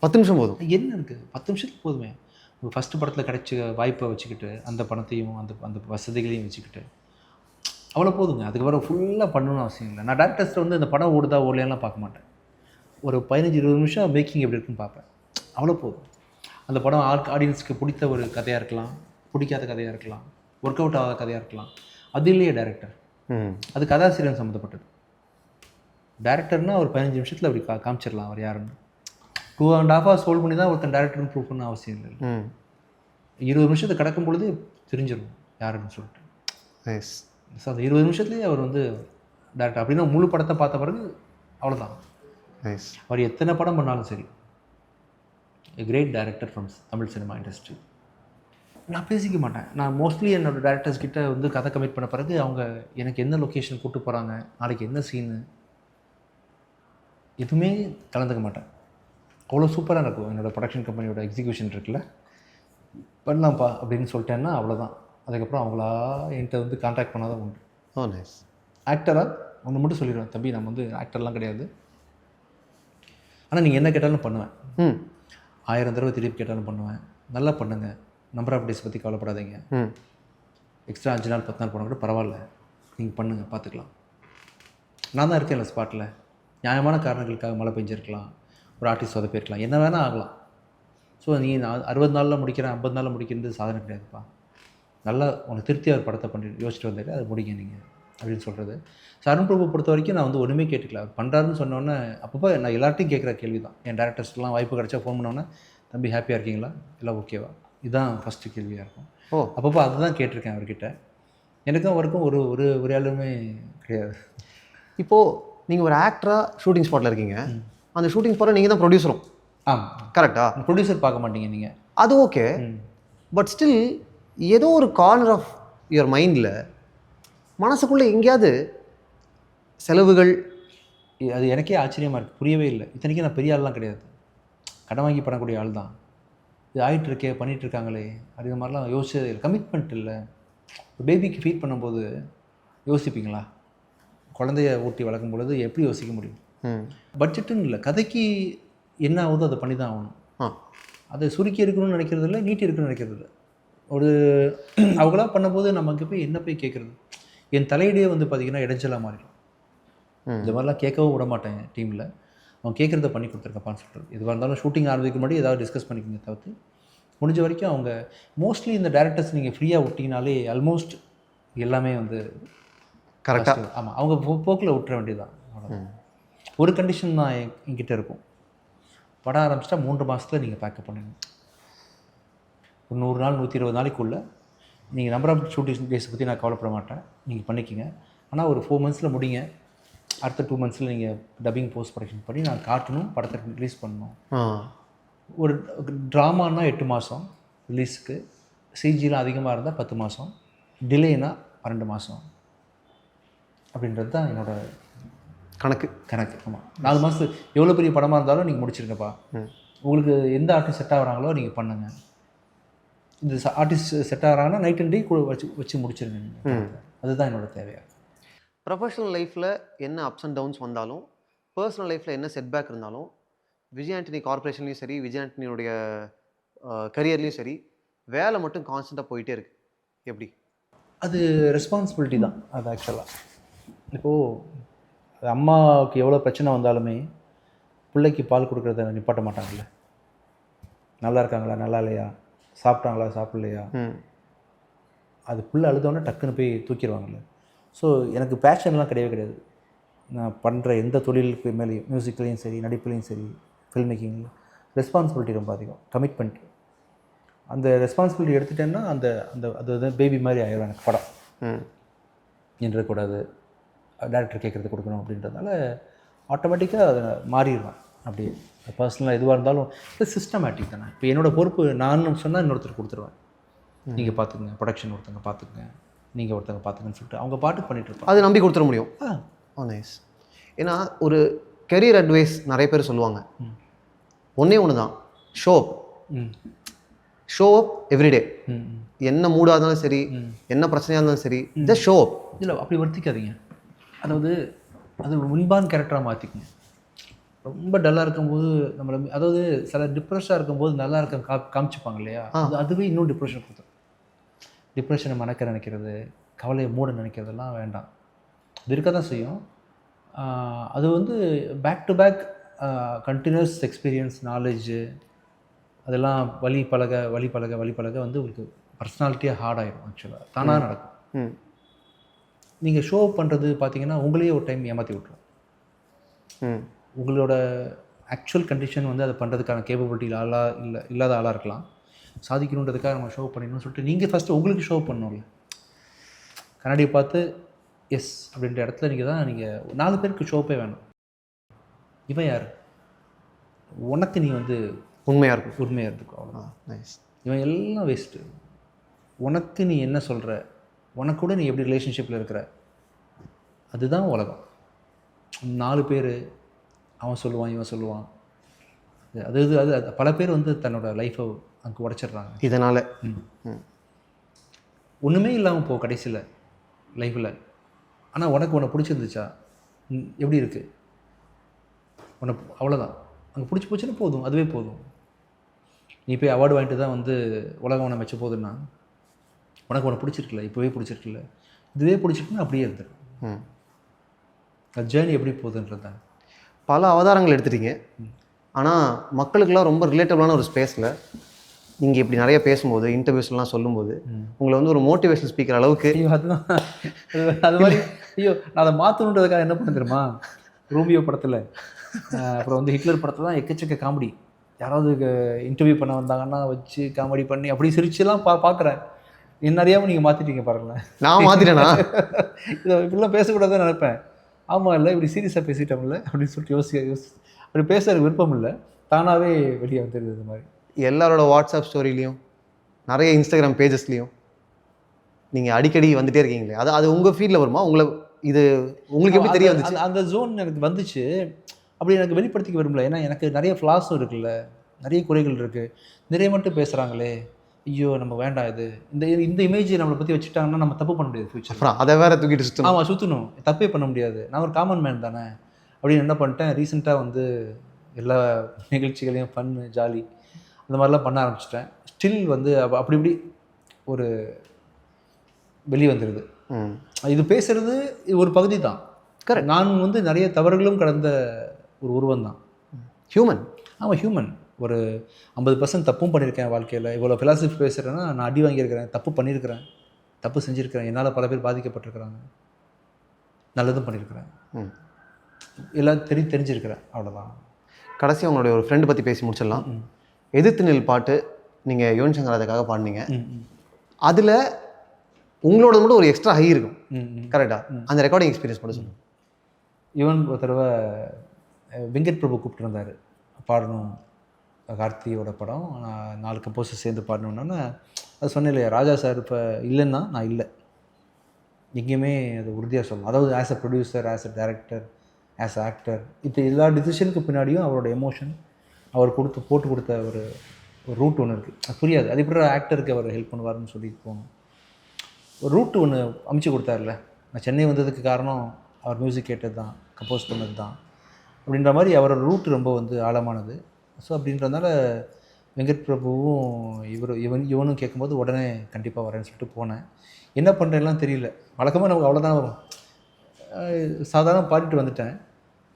10 நிமிஷம் போதும். என்ன இருக்குது, 10 நிமிஷத்துக்கு போதுமே. உங்கள் ஃபஸ்ட்டு படத்தில் கிடைச்ச வாய்ப்பை வச்சுக்கிட்டு, அந்த பணத்தையும் அந்த வசதிகளையும் வச்சுக்கிட்டு அவ்வளோ போதுங்க. அதுக்கப்புறம் ஃபுல்லாக பண்ணணும்னு அவசியம் இல்லை. நான் டேரக்டர்ஸில் வந்து அந்த படம் ஓடுதா ஓடலையெல்லாம் பார்க்க மாட்டேன். ஒரு 15-20 நிமிஷம் மேக்கிங் எப்படி இருக்குன்னு பார்ப்பேன், அவ்வளோ போதும். அந்த படம் ஆடியன்ஸுக்கு பிடித்த ஒரு கதையாக இருக்கலாம், பிடிக்காத கதையாக இருக்கலாம், ஒர்க் அவுட் ஆகாத கதையாக இருக்கலாம். அது இல்லையே டேரக்டர், அது கதாசிரியர் சம்மந்தப்பட்டது. டேரக்டர்னால் ஒரு 15 நிமிஷத்தில் அப்படி காமிச்சிடலாம் அவர் யாருன்னு. 2.5 hours ஹோல்ட் பண்ணி தான் ஒருத்தன் டேரக்டர்னு ப்ரூவ் பண்ண அவசியம் இல்லை. 20 நிமிஷத்தை கடக்கும் பொழுது தெரிஞ்சிடும் யாருன்னு சொல்லிட்டு. நைஸ். ஸோ அந்த 20 நிமிஷத்துலேயே அவர் வந்து டேரக்டர் அப்படின்னா முழு படத்தை பார்த்த பிறகு அவ்வளோதான். நைஸ். அவர் எத்தனை படம் பண்ணாலும் சரி, a great director from Tamil cinema industry. நான் பேசிக்க மாட்டேன். நான் மோஸ்ட்லி என்னோடய டேரக்டர்ஸ் கிட்ட வந்து கதை கமிட் பண்ண பிறகு அவங்க எனக்கு என்ன லொக்கேஷன் கூப்பிட்டு போகிறாங்க, நாளைக்கு என்ன சீனு, எதுவுமே கலந்துக்க மாட்டேன். அவ்வளோ சூப்பராக இருக்கும் என்னோடய ப்ரொடக்ஷன் கம்பெனியோட எக்ஸிக்யூஷன் இருக்குல்ல, பண்ணலாம்ப்பா அப்படின்னு சொல்லிட்டேன்னா அவ்வளோதான். அதுக்கப்புறம் அவங்களா என்கிட்ட வந்து கான்டாக்ட் பண்ணால் தான் உண்டு. Oh nice. ஆக்டராக ஒன்று மட்டும் சொல்லிடுவேன், தம்பி நம்ம வந்து ஆக்டர்லாம் கிடையாது, ஆனால் நீங்கள் என்ன கேட்டாலும் பண்ணுவேன். 1000 தடவை திருப்பி கேட்டாலும் பண்ணுவேன். நல்லா பண்ணுங்கள், நம்பர் ஆஃப் டேஸ் பற்றி கவலைப்படாதீங்க, எக்ஸ்ட்ரா 5 நாள் 10 நாள் போனால் கூட பரவாயில்ல, நீங்கள் பண்ணுங்கள், பார்த்துக்கலாம். நான் தான் இருக்கேன்ல ஸ்பாட்டில். நியாயமான காரணங்களுக்காக மழை பெஞ்சிருக்கலாம், ஒரு ஆர்டிஸ்ட் சொதப்பிருக்கலாம், என்ன வேணால் ஆகலாம். ஸோ நீ நான் 60 நாளில் முடிக்கிறேன், 50 நாளில் முடிக்கிறது சாதனை கிடையாதுப்பா. நல்லா உனக்கு திருப்தி அவர் படத்தை பண்ணி யோசிச்சுட்டு வந்தாரு, அது முடிங்க நீங்கள் அப்படின்னு சொல்கிறது. ஸோ அருண் பிரபு பொறுத்த வரைக்கும் நான் வந்து ஒன்றுமே கேட்டுக்கல. அவர் பண்ணுறாருன்னு சொன்னோன்னே அப்பப்போ நான் எல்லார்ட்டையும் கேட்குற கேள்வி தான். என் டேரக்டர்ஸ்லாம் வாய்ப்பு கிடச்சா ஃபோன் பண்ணோன்னே, தம்பி ஹாப்பியாக இருக்கீங்களா, எல்லாம் ஓகேவா, இதுதான் ஃபஸ்ட்டு கேள்வியாக இருக்கும். அப்பப்போ அதை தான் கேட்டிருக்கேன் அவர்கிட்ட. எனக்கும் அவருக்கும் ஒரு ஒரு ஒரு ஆளுமே கிடையாது. இப்போது நீங்கள் ஒரு ஆக்டராக ஷூட்டிங் ஸ்பாட்டில் இருக்கீங்க, அந்த ஷூட்டிங் ஸ்பாட்டில் நீங்கள் தான் ப்ரொடியூசரும். கரெக்டாக? ப்ரொடியூசர் பார்க்க மாட்டீங்க நீங்கள், அது ஓகே. பட் ஸ்டில் ஏதோ ஒரு கார்னர் ஆஃப் யுவர் மைண்டில் மனசுக்குள்ளே எங்கேயாவது செலவுகள், அது எனக்கே ஆச்சரியமாக இருக்குது, புரியவே இல்லை. இத்தனைக்கும் நான் பெரிய ஆள்லாம் கிடையாது, கடன் வாங்கி பண்ணக்கூடிய ஆள் தான். இது ஆகிட்டுருக்கே, பண்ணிகிட்ருக்காங்களே, அது மாதிரிலாம் யோசிச்சதே இல்லை. கமிட்மெண்ட் இல்லை. பேபிக்கு ஃபீட் பண்ணும்போது யோசிப்பீங்களா? குழந்தைய ஊட்டி வளர்க்கும் பொழுது எப்படி யோசிக்க முடியும்? பட்ஜெட்டுன்னு இல்லை, கதைக்கு என்ன ஆகுதோ அதை பண்ணி தான் ஆகணும். அதை சுருக்கி இருக்கணும்னு நினைக்கிறது இல்லை, நீட்டி இருக்குன்னு நினைக்கிறது இல்லை. ஒரு அவங்களாம் பண்ணும்போது நமக்கு போய் என்ன போய் கேட்குறது? என் தலையிடையே வந்து பார்த்திங்கன்னா இடைஞ்சலாக மாறிடும். இந்த மாதிரிலாம் கேட்கவும் விட மாட்டேன் டீமில். அவன் கேட்குறத பண்ணி கொடுத்துருக்கப்பான்னு சொல்லிட்டு எதுவாக இருந்தாலும் ஷூட்டிங் ஆரம்பிக்க முன்னாடி ஏதாவது டிஸ்கஸ் பண்ணிக்கோங்க தவிர்த்து முடிஞ்ச வரைக்கும் அவங்க மோஸ்ட்லி இந்த டேரக்டர்ஸ் நீங்கள் ஃப்ரீயாக விட்டிங்கனாலே ஆல்மோஸ்ட் எல்லாமே வந்து கரெக்டாக. ஆமாம் அவங்க போக்கில் விட்டுற வேண்டியதுதான். ஒரு கண்டிஷன் தான் என்கிட்ட இருக்கும். படம் ஆரம்பிச்சிட்டா 3 மாதத்தில் நீங்கள் பேக்கப் பண்ணிடணும். ஒரு 100 நாள் 120 நாளைக்குள்ளே நீங்கள் நம்பர் ஆஃப் ஷூட்டிங் டேஸை பற்றி நான் கவலைப்பட மாட்டேன், நீங்கள் பண்ணிக்கிங்க. ஆனால் ஒரு 4 மந்த்ஸில் முடிங்க. அடுத்த 2 மந்த்ஸில் நீங்கள் டப்பிங் போஸ்ட் ப்ரொடக்ஷன் பண்ணி நான் காட்டணும், படத்தை ரிலீஸ் பண்ணணும். ஒரு ட்ராமானா 8 மாதம் ரிலீஸுக்கு, சிஜிலாம் அதிகமாக இருந்தால் 10 மாதம், டிலேனா 12 மாதம் அப்படின்றது தான் என்னோடய கணக்கு. ஆமாம். 4 மாதத்துக்கு எவ்வளோ பெரிய படமாக இருந்தாலும் நீங்கள் முடிச்சிருங்கப்பா. உங்களுக்கு எந்த ஆர்டிஸ்ட் செட் ஆகிறாங்களோ நீங்கள் பண்ணுங்கள். இந்த ஆர்டிஸ்ட் செட் ஆகிறாங்கன்னா நைட் அண்ட் டே வச்சு முடிச்சிருங்க நீங்கள். அதுதான் என்னோடய தேவையாக. ப்ரொஃபஷனல் லைஃப்பில் என்ன அப்ஸ் அண்ட் டவுன்ஸ் வந்தாலும், பர்சனல் லைஃப்பில் என்ன செட்பேக் இருந்தாலும், விஜய் ஆண்டனி கார்பரேஷன்லேயும் சரி, விஜய் ஆண்டனியோடைய கரியர்லேயும் சரி, வேலை மட்டும் கான்ஸ்டண்ட்டாக போயிட்டே இருக்குது. எப்படி? அது ரெஸ்பான்சிபிலிட்டி தான். அது ஆக்சுவலாக இப்போது அம்மாவுக்கு எவ்வளோ பிரச்சனை வந்தாலுமே பிள்ளைக்கு பால் கொடுக்குறத நிப்பாட்ட மாட்டாங்கல்ல. நல்லா இருக்காங்களா, நல்லா இல்லையா, சாப்பிட்டாங்களா, சாப்பிட்லையா, அது பிள்ளை அழுதோடனே டக்குன்னு போய் தூக்கிடுவாங்கல்ல. ஸோ எனக்கு பேஷன்லாம் கிடையாது. நான் பண்ணுற எந்த தொழிலுக்கு மேலேயும், மியூசிக்லேயும் சரி, நடிப்புலேயும் சரி, ஃபில்ம் மேக்கிங்லையும் ரெஸ்பான்சிபிலிட்டி ரொம்ப அதிகம், கமிட்மெண்ட். அந்த ரெஸ்பான்சிபிலிட்டி எடுத்துட்டேன்னா அந்த அந்த அது வந்து பேபி மாதிரி ஆயிடும் எனக்கு. படம் நின்றக்கூடாது, டேரக்டர் கேட்குறது கொடுக்கணும் அப்படின்றதுனால ஆட்டோமேட்டிக்காக அதை மாறிடுவேன். அப்படியே பர்சனலாக எதுவாக இருந்தாலும் இது சிஸ்டமேட்டிக் தானே. இப்போ என்னோடய பொறுப்பு நான் சொன்னால் இன்னொருத்தர் கொடுத்துருவேன். நீங்கள் பார்த்துக்குங்க, ப்ரொடக்ஷன் ஒருத்தங்க பார்த்துக்குங்க, நீங்கள் ஒருத்தங்க பார்த்துங்கன்னு சொல்லிட்டு அவங்க பாட்டுக்கு பண்ணிட்டு இருப்பாங்க. அது நம்பி கொடுத்துட முடியும். நைஸ். ஏன்னா ஒரு கெரியர் அட்வைஸ் நிறைய பேர் சொல்லுவாங்க, ஒன்று தான், ஷோ அப் எவ்ரிடே. என்ன மூடாக இருந்தாலும் சரி, என்ன பிரச்சனையாக இருந்தாலும் சரி, ஜஸ்ட் ஷோ அப். இல்லை அப்படி வர்த்திக்காதீங்க. அதாவது அது முன்பான் கேரக்டராக மாற்றிக்குங்க. ரொம்ப டல்லாக இருக்கும்போது நம்மளை, அதாவது சில டிப்ரெஷனாக இருக்கும்போது நல்லா இருக்க காமிச்சிப்பாங்க இல்லையா, அதுவே இன்னும் டிப்ரெஷன் கொடுத்துரும். டிப்ரெஷனை மணக்க நினைக்கிறது, கவலையை மூட நினைக்கிறதெல்லாம் வேண்டாம். இது இருக்க தான் செய்யும். அது வந்து back to back continuous experience, knowledge, அதெல்லாம் வழி பழக வந்து உங்களுக்கு பர்சனாலிட்டியாக ஹார்ட் ஆகிடும். ஆக்சுவலாக தானாக நடக்கும். நீங்கள் ஷோ பண்ணுறது பார்த்தீங்கன்னா உங்களையே ஒரு டைம் ஏமாற்றி விட்ரும். உங்களோட ஆக்சுவல் கண்டிஷன் வந்து அதை பண்ணுறதுக்கான கேப்பபிலிட்டி இல்லாத ஆளாக இருக்கலாம். சாதிக்கணுன்றதுக்காக நம்ம ஷோ பண்ணிடணும்னு சொல்லிட்டு நீங்கள் ஃபஸ்ட்டு உங்களுக்கு ஷோ பண்ணணும்ல. கண்ணாடியை பார்த்து எஸ் அப்படின்ற இடத்துல நீங்கள் 4 பேருக்கு ஷோப்பே வேணும். இவன் யார், உனக்கு நீ வந்து உண்மையாக இருக்கும் அவ்வளோதான். நைஸ். இவன் எல்லாம் வேஸ்ட்டு. உனக்கு நீ என்ன சொல்கிற, உனக்கு கூட நீ எப்படி ரிலேஷன்ஷிப்பில் இருக்கிற, அதுதான் உலகம். 4 பேர் அவன் சொல்லுவான், இவன் சொல்லுவான். அது பல பேர் வந்து தன்னோட லைஃப்பை அங்கே உடைச்சிட்றாங்க இதனால். ஒன்றுமே இல்லாமல் போ கடைசியில் லைஃப்பில். ஆனால் உனக்கு உன்னை பிடிச்சிருந்துச்சா, எப்படி இருக்குது, உனக்கு அவ்வளோதான். அங்கே பிடிச்சி போச்சுன்னா போதும், அதுவே போதும். நீ போய் அவார்டு வாங்கிட்டு தான் வந்து உலகம் உன்னை மெச்ச போகுதுன்னா, உனக்கு உன்னை பிடிச்சிருக்குல்ல, இப்போவே பிடிச்சிருக்குல்ல, இதுவே பிடிச்சிருக்குன்னா அப்படியே இருந்துடும். அது ஜேர்னி எப்படி போகுதுன்றது தான். பல அவதாரங்கள் எடுத்துட்டீங்க. ஆனால் மக்களுக்கெல்லாம் ரொம்ப ரிலேட்டபிளான ஒரு ஸ்பேஸில் நீங்கள் இப்படி நிறைய பேசும்போது, இன்டர்வியூஸ்லாம் சொல்லும்போது, உங்களை வந்து ஒரு மோட்டிவேஷனல் ஸ்பீக்கர் அளவுக்கு. அதுதான் அது மாதிரி. நான் அதை மாற்றணுன்றதுக்காக என்ன பண்ண தெரியுமா, ரோமியோ படத்தில், அப்புறம் வந்து ஹிட்லர் படத்தில் தான் எக்கச்சக்க காமெடி. யாராவது இன்டர்வியூ பண்ண வந்தாங்கன்னா வச்சு காமெடி பண்ணி அப்படி சிரிச்சுலாம் பார்க்குறேன். என்ன அறியாமல் நீங்கள் மாற்றிட்டீங்க பாருங்களேன். நான் மாற்றிட்டேனா? இதை இப்படிலாம் பேசக்கூடாதுன்னு நினைப்பேன். ஆமாம், இல்லை இப்படி சீரியஸாக பேசிட்டோம்ல அப்படின்னு சொல்லிட்டு யோசி அப்படி பேச எனக்கு விருப்பம் இல்லை. தானாகவே வெளியே வந்துடுது. இது மாதிரி எல்லாரோட வாட்ஸ்அப் ஸ்டோரிலையும் நிறைய இன்ஸ்டாகிராம் பேஜஸ்லையும் நீங்கள் அடிக்கடி வந்துகிட்டே இருக்கீங்களே, அது உங்கள் ஃபீல்டில் வருமா? இது உங்களுக்கு எப்படி தெரிய வந்துச்சு? அந்த ஜோன் எனக்கு வந்துச்சு. அப்படி எனக்கு வெளிப்படுத்திக்க விரும்பல. ஏன்னா எனக்கு நிறைய ஃப்ளாஸும் இருக்குல்ல, நிறைய குறைகள் இருக்குது. நிறைய மட்டும் பேசுகிறாங்களே, ஐயோ நம்ம வேண்டாம். இது இந்த இமேஜ் நம்மளை பற்றி வச்சுட்டாங்கன்னா நம்ம தப்பு பண்ண முடியாது ஃபியூச்சர். அதை வேற தூக்கிட்டு சுற்றணும். ஆமாம், சுற்றணும். தப்பே பண்ண முடியாது. நான் ஒரு காமன் மேன் தானே அப்படின்னு என்ன பண்ணிட்டேன், ரீசெண்டாக வந்து எல்லா நிகழ்ச்சிகளையும் ஃபன்னு, ஜாலி அந்த மாதிரிலாம் பண்ண ஆரம்பிச்சிட்டேன். ஸ்டில் வந்து அப்படி இப்படி ஒரு வெளியே வந்துடுது. இது பேசுகிறது ஒரு பகுதி தான். கரெக்ட். நான் வந்து நிறைய தவறுகளும் கடந்த ஒரு உருவம் தான். ஹியூமன். ஆமாம், ஹியூமன். ஒரு 50% தப்பும் பண்ணியிருக்கேன் வாழ்க்கையில். இவ்வளோ ஃபிலாசபி பேசுகிறேன்னா நான் அடி வாங்கியிருக்கிறேன், தப்பு பண்ணியிருக்கிறேன், தப்பு செஞ்சுருக்கிறேன், என்னால் பல பேர் பாதிக்கப்பட்டிருக்கிறாங்க, நல்லதும் பண்ணியிருக்கிறேன், எல்லாம் தெரிஞ்சிருக்கிறேன், அவ்வளோதான். கடைசி அவங்களுடைய ஒரு ஃப்ரெண்டு பற்றி பேசி முடிச்சிடலாம். எதிர்த்து நில் பாட்டு நீங்கள் யுவன் சங்கர் ராஜாக்காக பாடினீங்க. அதில் உங்களோட மட்டும் ஒரு எக்ஸ்ட்ரா ஹை இருக்கும். கரெக்டாக அந்த ரெக்கார்டிங் எக்ஸ்பீரியன்ஸ் மட்டும் சொல்லுங்கள். யுவன் ஒரு தடவை வெங்கட் பிரபு கூப்பிட்டுருந்தார் பாடணும், கார்த்தியோட படம், நான் 4 கம்போசர் சேர்ந்து பாடணுன்னா அது சொன்னேன் இல்லையா, ராஜா சார் இப்போ இல்லைன்னா நான் இல்லை, எங்கேயுமே அது உறுதியாக சொல்லலாம். அதாவது as a producer, as a director, as a actor, இது எல்லா டிசிஷனுக்கு பின்னாடியும் அவரோட எமோஷன், அவர் போட்டு கொடுத்த ஒரு ரூட் ஒன்று இருக்குது. அது புரியாது, அது எப்படி ஆக்டருக்கு அவர் ஹெல்ப் பண்ணுவார்னு சொல்லி போகணும். ஒரு ரூட் ஒன்று அமைச்சு கொடுத்தாருல. நான் சென்னை வந்ததுக்கு காரணம் அவர் மியூசிக் கேட்டது தான், கம்போஸ் பண்ணது தான் அப்படின்ற மாதிரி அவரோட ரூட் ரொம்ப வந்து ஆழமானது. ஸோ அப்படின்றதுனால வெங்கட் பிரபுவும் இவனும் கேட்கும்போது உடனே கண்டிப்பாக வரேன்னு சொல்லிட்டு போனேன். என்ன பண்ணுறேன்லாம் தெரியல, வழக்கமாக நமக்கு அவ்வளோதான் வரும், சாதாரண பாடிட்டு வந்துட்டேன்.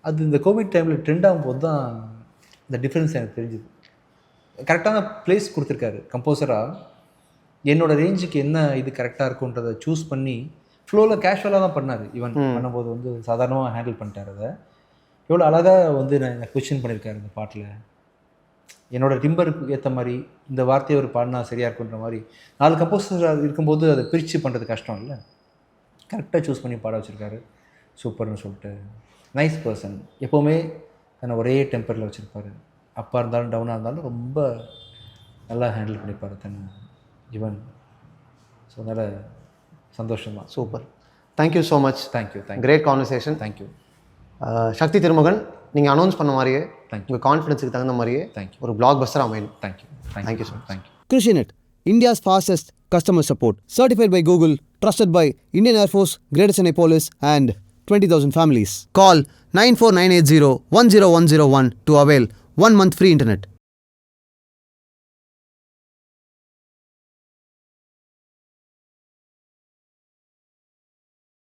அது இந்த கோவிட் டைமில் ட்ரெண்ட் ஆகும்போது தான் இந்த டிஃப்ரென்ஸ் எனக்கு தெரிஞ்சுது. கரெக்டான பிளேஸ் கொடுத்துருக்காரு கம்போசராக, என்னோடய ரேஞ்சுக்கு என்ன இது கரெக்டாக இருக்குன்றதை சூஸ் பண்ணி ஃப்ளோவில் கேஷுவலாக தான் பண்ணார். ஈவன் பண்ணும்போது வந்து சாதாரணமாக ஹேண்டில் பண்ணிட்டார். அதை எவ்வளோ அழகாக வந்து நான் கொஸ்டின் பண்ணியிருக்காரு இந்த பாட்டில். என்னோடய டிம்பருக்கு ஏற்ற மாதிரி இந்த வார்த்தையை ஒரு பாடினா சரியாக இருக்குன்ற மாதிரி 4 கம்போசர் இருக்கும்போது அதை பிரித்து பண்ணுறது கஷ்டம் இல்லை, கரெக்டாக சூஸ் பண்ணி பாட வச்சுருக்காரு. சூப்பர்னு சொல்லிட்டு. Nice person. எப்போவுமே தன்னை ஒரே டெம்பரில் வச்சுருப்பார். அப்பாக இருந்தாலும் டவுனாக இருந்தாலும் ரொம்ப நல்லா ஹேண்டில் பண்ணிப்பார் தன்னை யுவன். ஸோ அதனால் சந்தோஷம் தான். Super. Thank you so much. Thank you. Great conversation. Thank you. Sakthi Thirumagan, நீங்கள் அனௌன்ஸ் பண்ண மாதிரியே உங்கள் கான்ஃபிடன்ஸுக்கு தகுந்த மாதிரியே ஒரு பிளாக் பஸ்டர் அமையணும். Thank you so much. Thank you. Krishinet, India's fastest customer support. Certified by Google, trusted by Indian Air Force, Greater Chennai Police and 20,000 families. Call 94980 10101 to avail 1 month free internet.